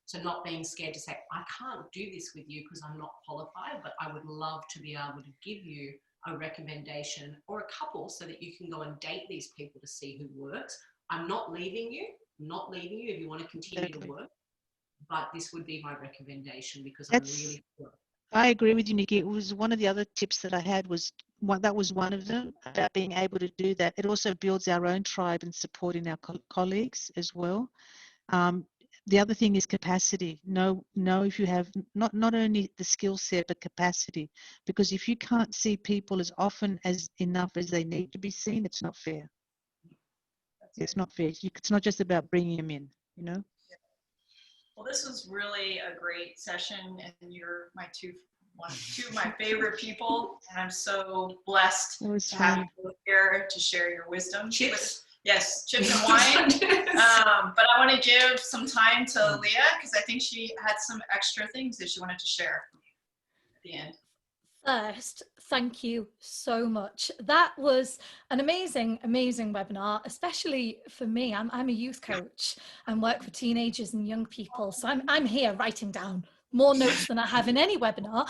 So not being scared to say, I can't do this with you because I'm not qualified, but I would love to be able to give you a recommendation or a couple so that you can go and date these people to see who works. I'm not leaving you if you want to continue to work, but this would be my recommendation because I'm really sure. I agree with you, Nikki. It was one of the other tips that I had was that was one of them, about being able to do that. It also builds our own tribe and supporting our colleagues as well. The other thing is capacity. Know if you have not only the skill set, but capacity. Because if you can't see people as often as enough as they need to be seen, it's not fair. It's not fair. It's not just about bringing them in, you know? Well, this was really a great session, and you're my two of my favorite people, and I'm so blessed to have you here to share your wisdom. Chips. Yes, chips and wine. But I want to give some time to Leah because I think she had some extra things that she wanted to share at the end. First, thank you so much. That was an amazing, amazing webinar, especially for me. I'm a youth coach and work for teenagers and young people. So I'm here writing down more notes than I have in any webinar.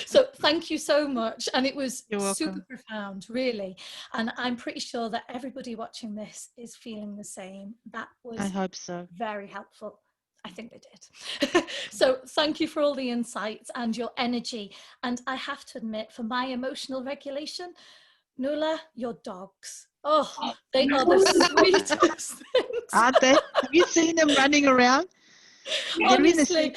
So thank you so much. And it was super profound, really. And I'm pretty sure that everybody watching this is feeling the same. That was, I hope so, very helpful. I think they did. So thank you for all the insights and your energy. And I have to admit, for my emotional regulation, Noula, your dogs. Oh, they are the sweetest things. Aren't they? Have you seen them running around? Honestly,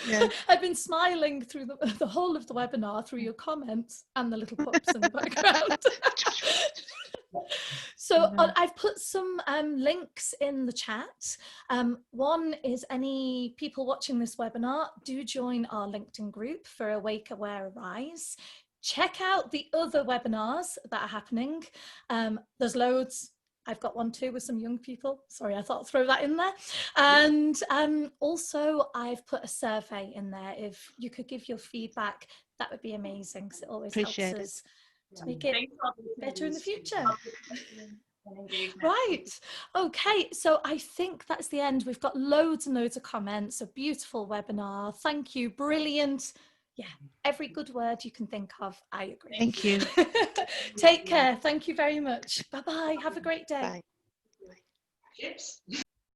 yeah. I've been smiling through the whole of the webinar through your comments and the little pups in the background. So I've put some links in the chat. One is any people watching this webinar, do join our LinkedIn group for Awake, Aware, Arise. Check out the other webinars that are happening. There's loads. I've got one too with some young people. Sorry, I thought I'd throw that in there. And also I've put a survey in there. If you could give your feedback, that would be amazing because it always helps us to make it better in the future. Right. Okay. So I think that's the end. We've got loads and loads of comments. A beautiful webinar. Thank you. Brilliant. Yeah. Every good word you can think of. I agree. Thank you. Take care. Thank you very much. Bye-bye. Have a great day. Bye. Chips.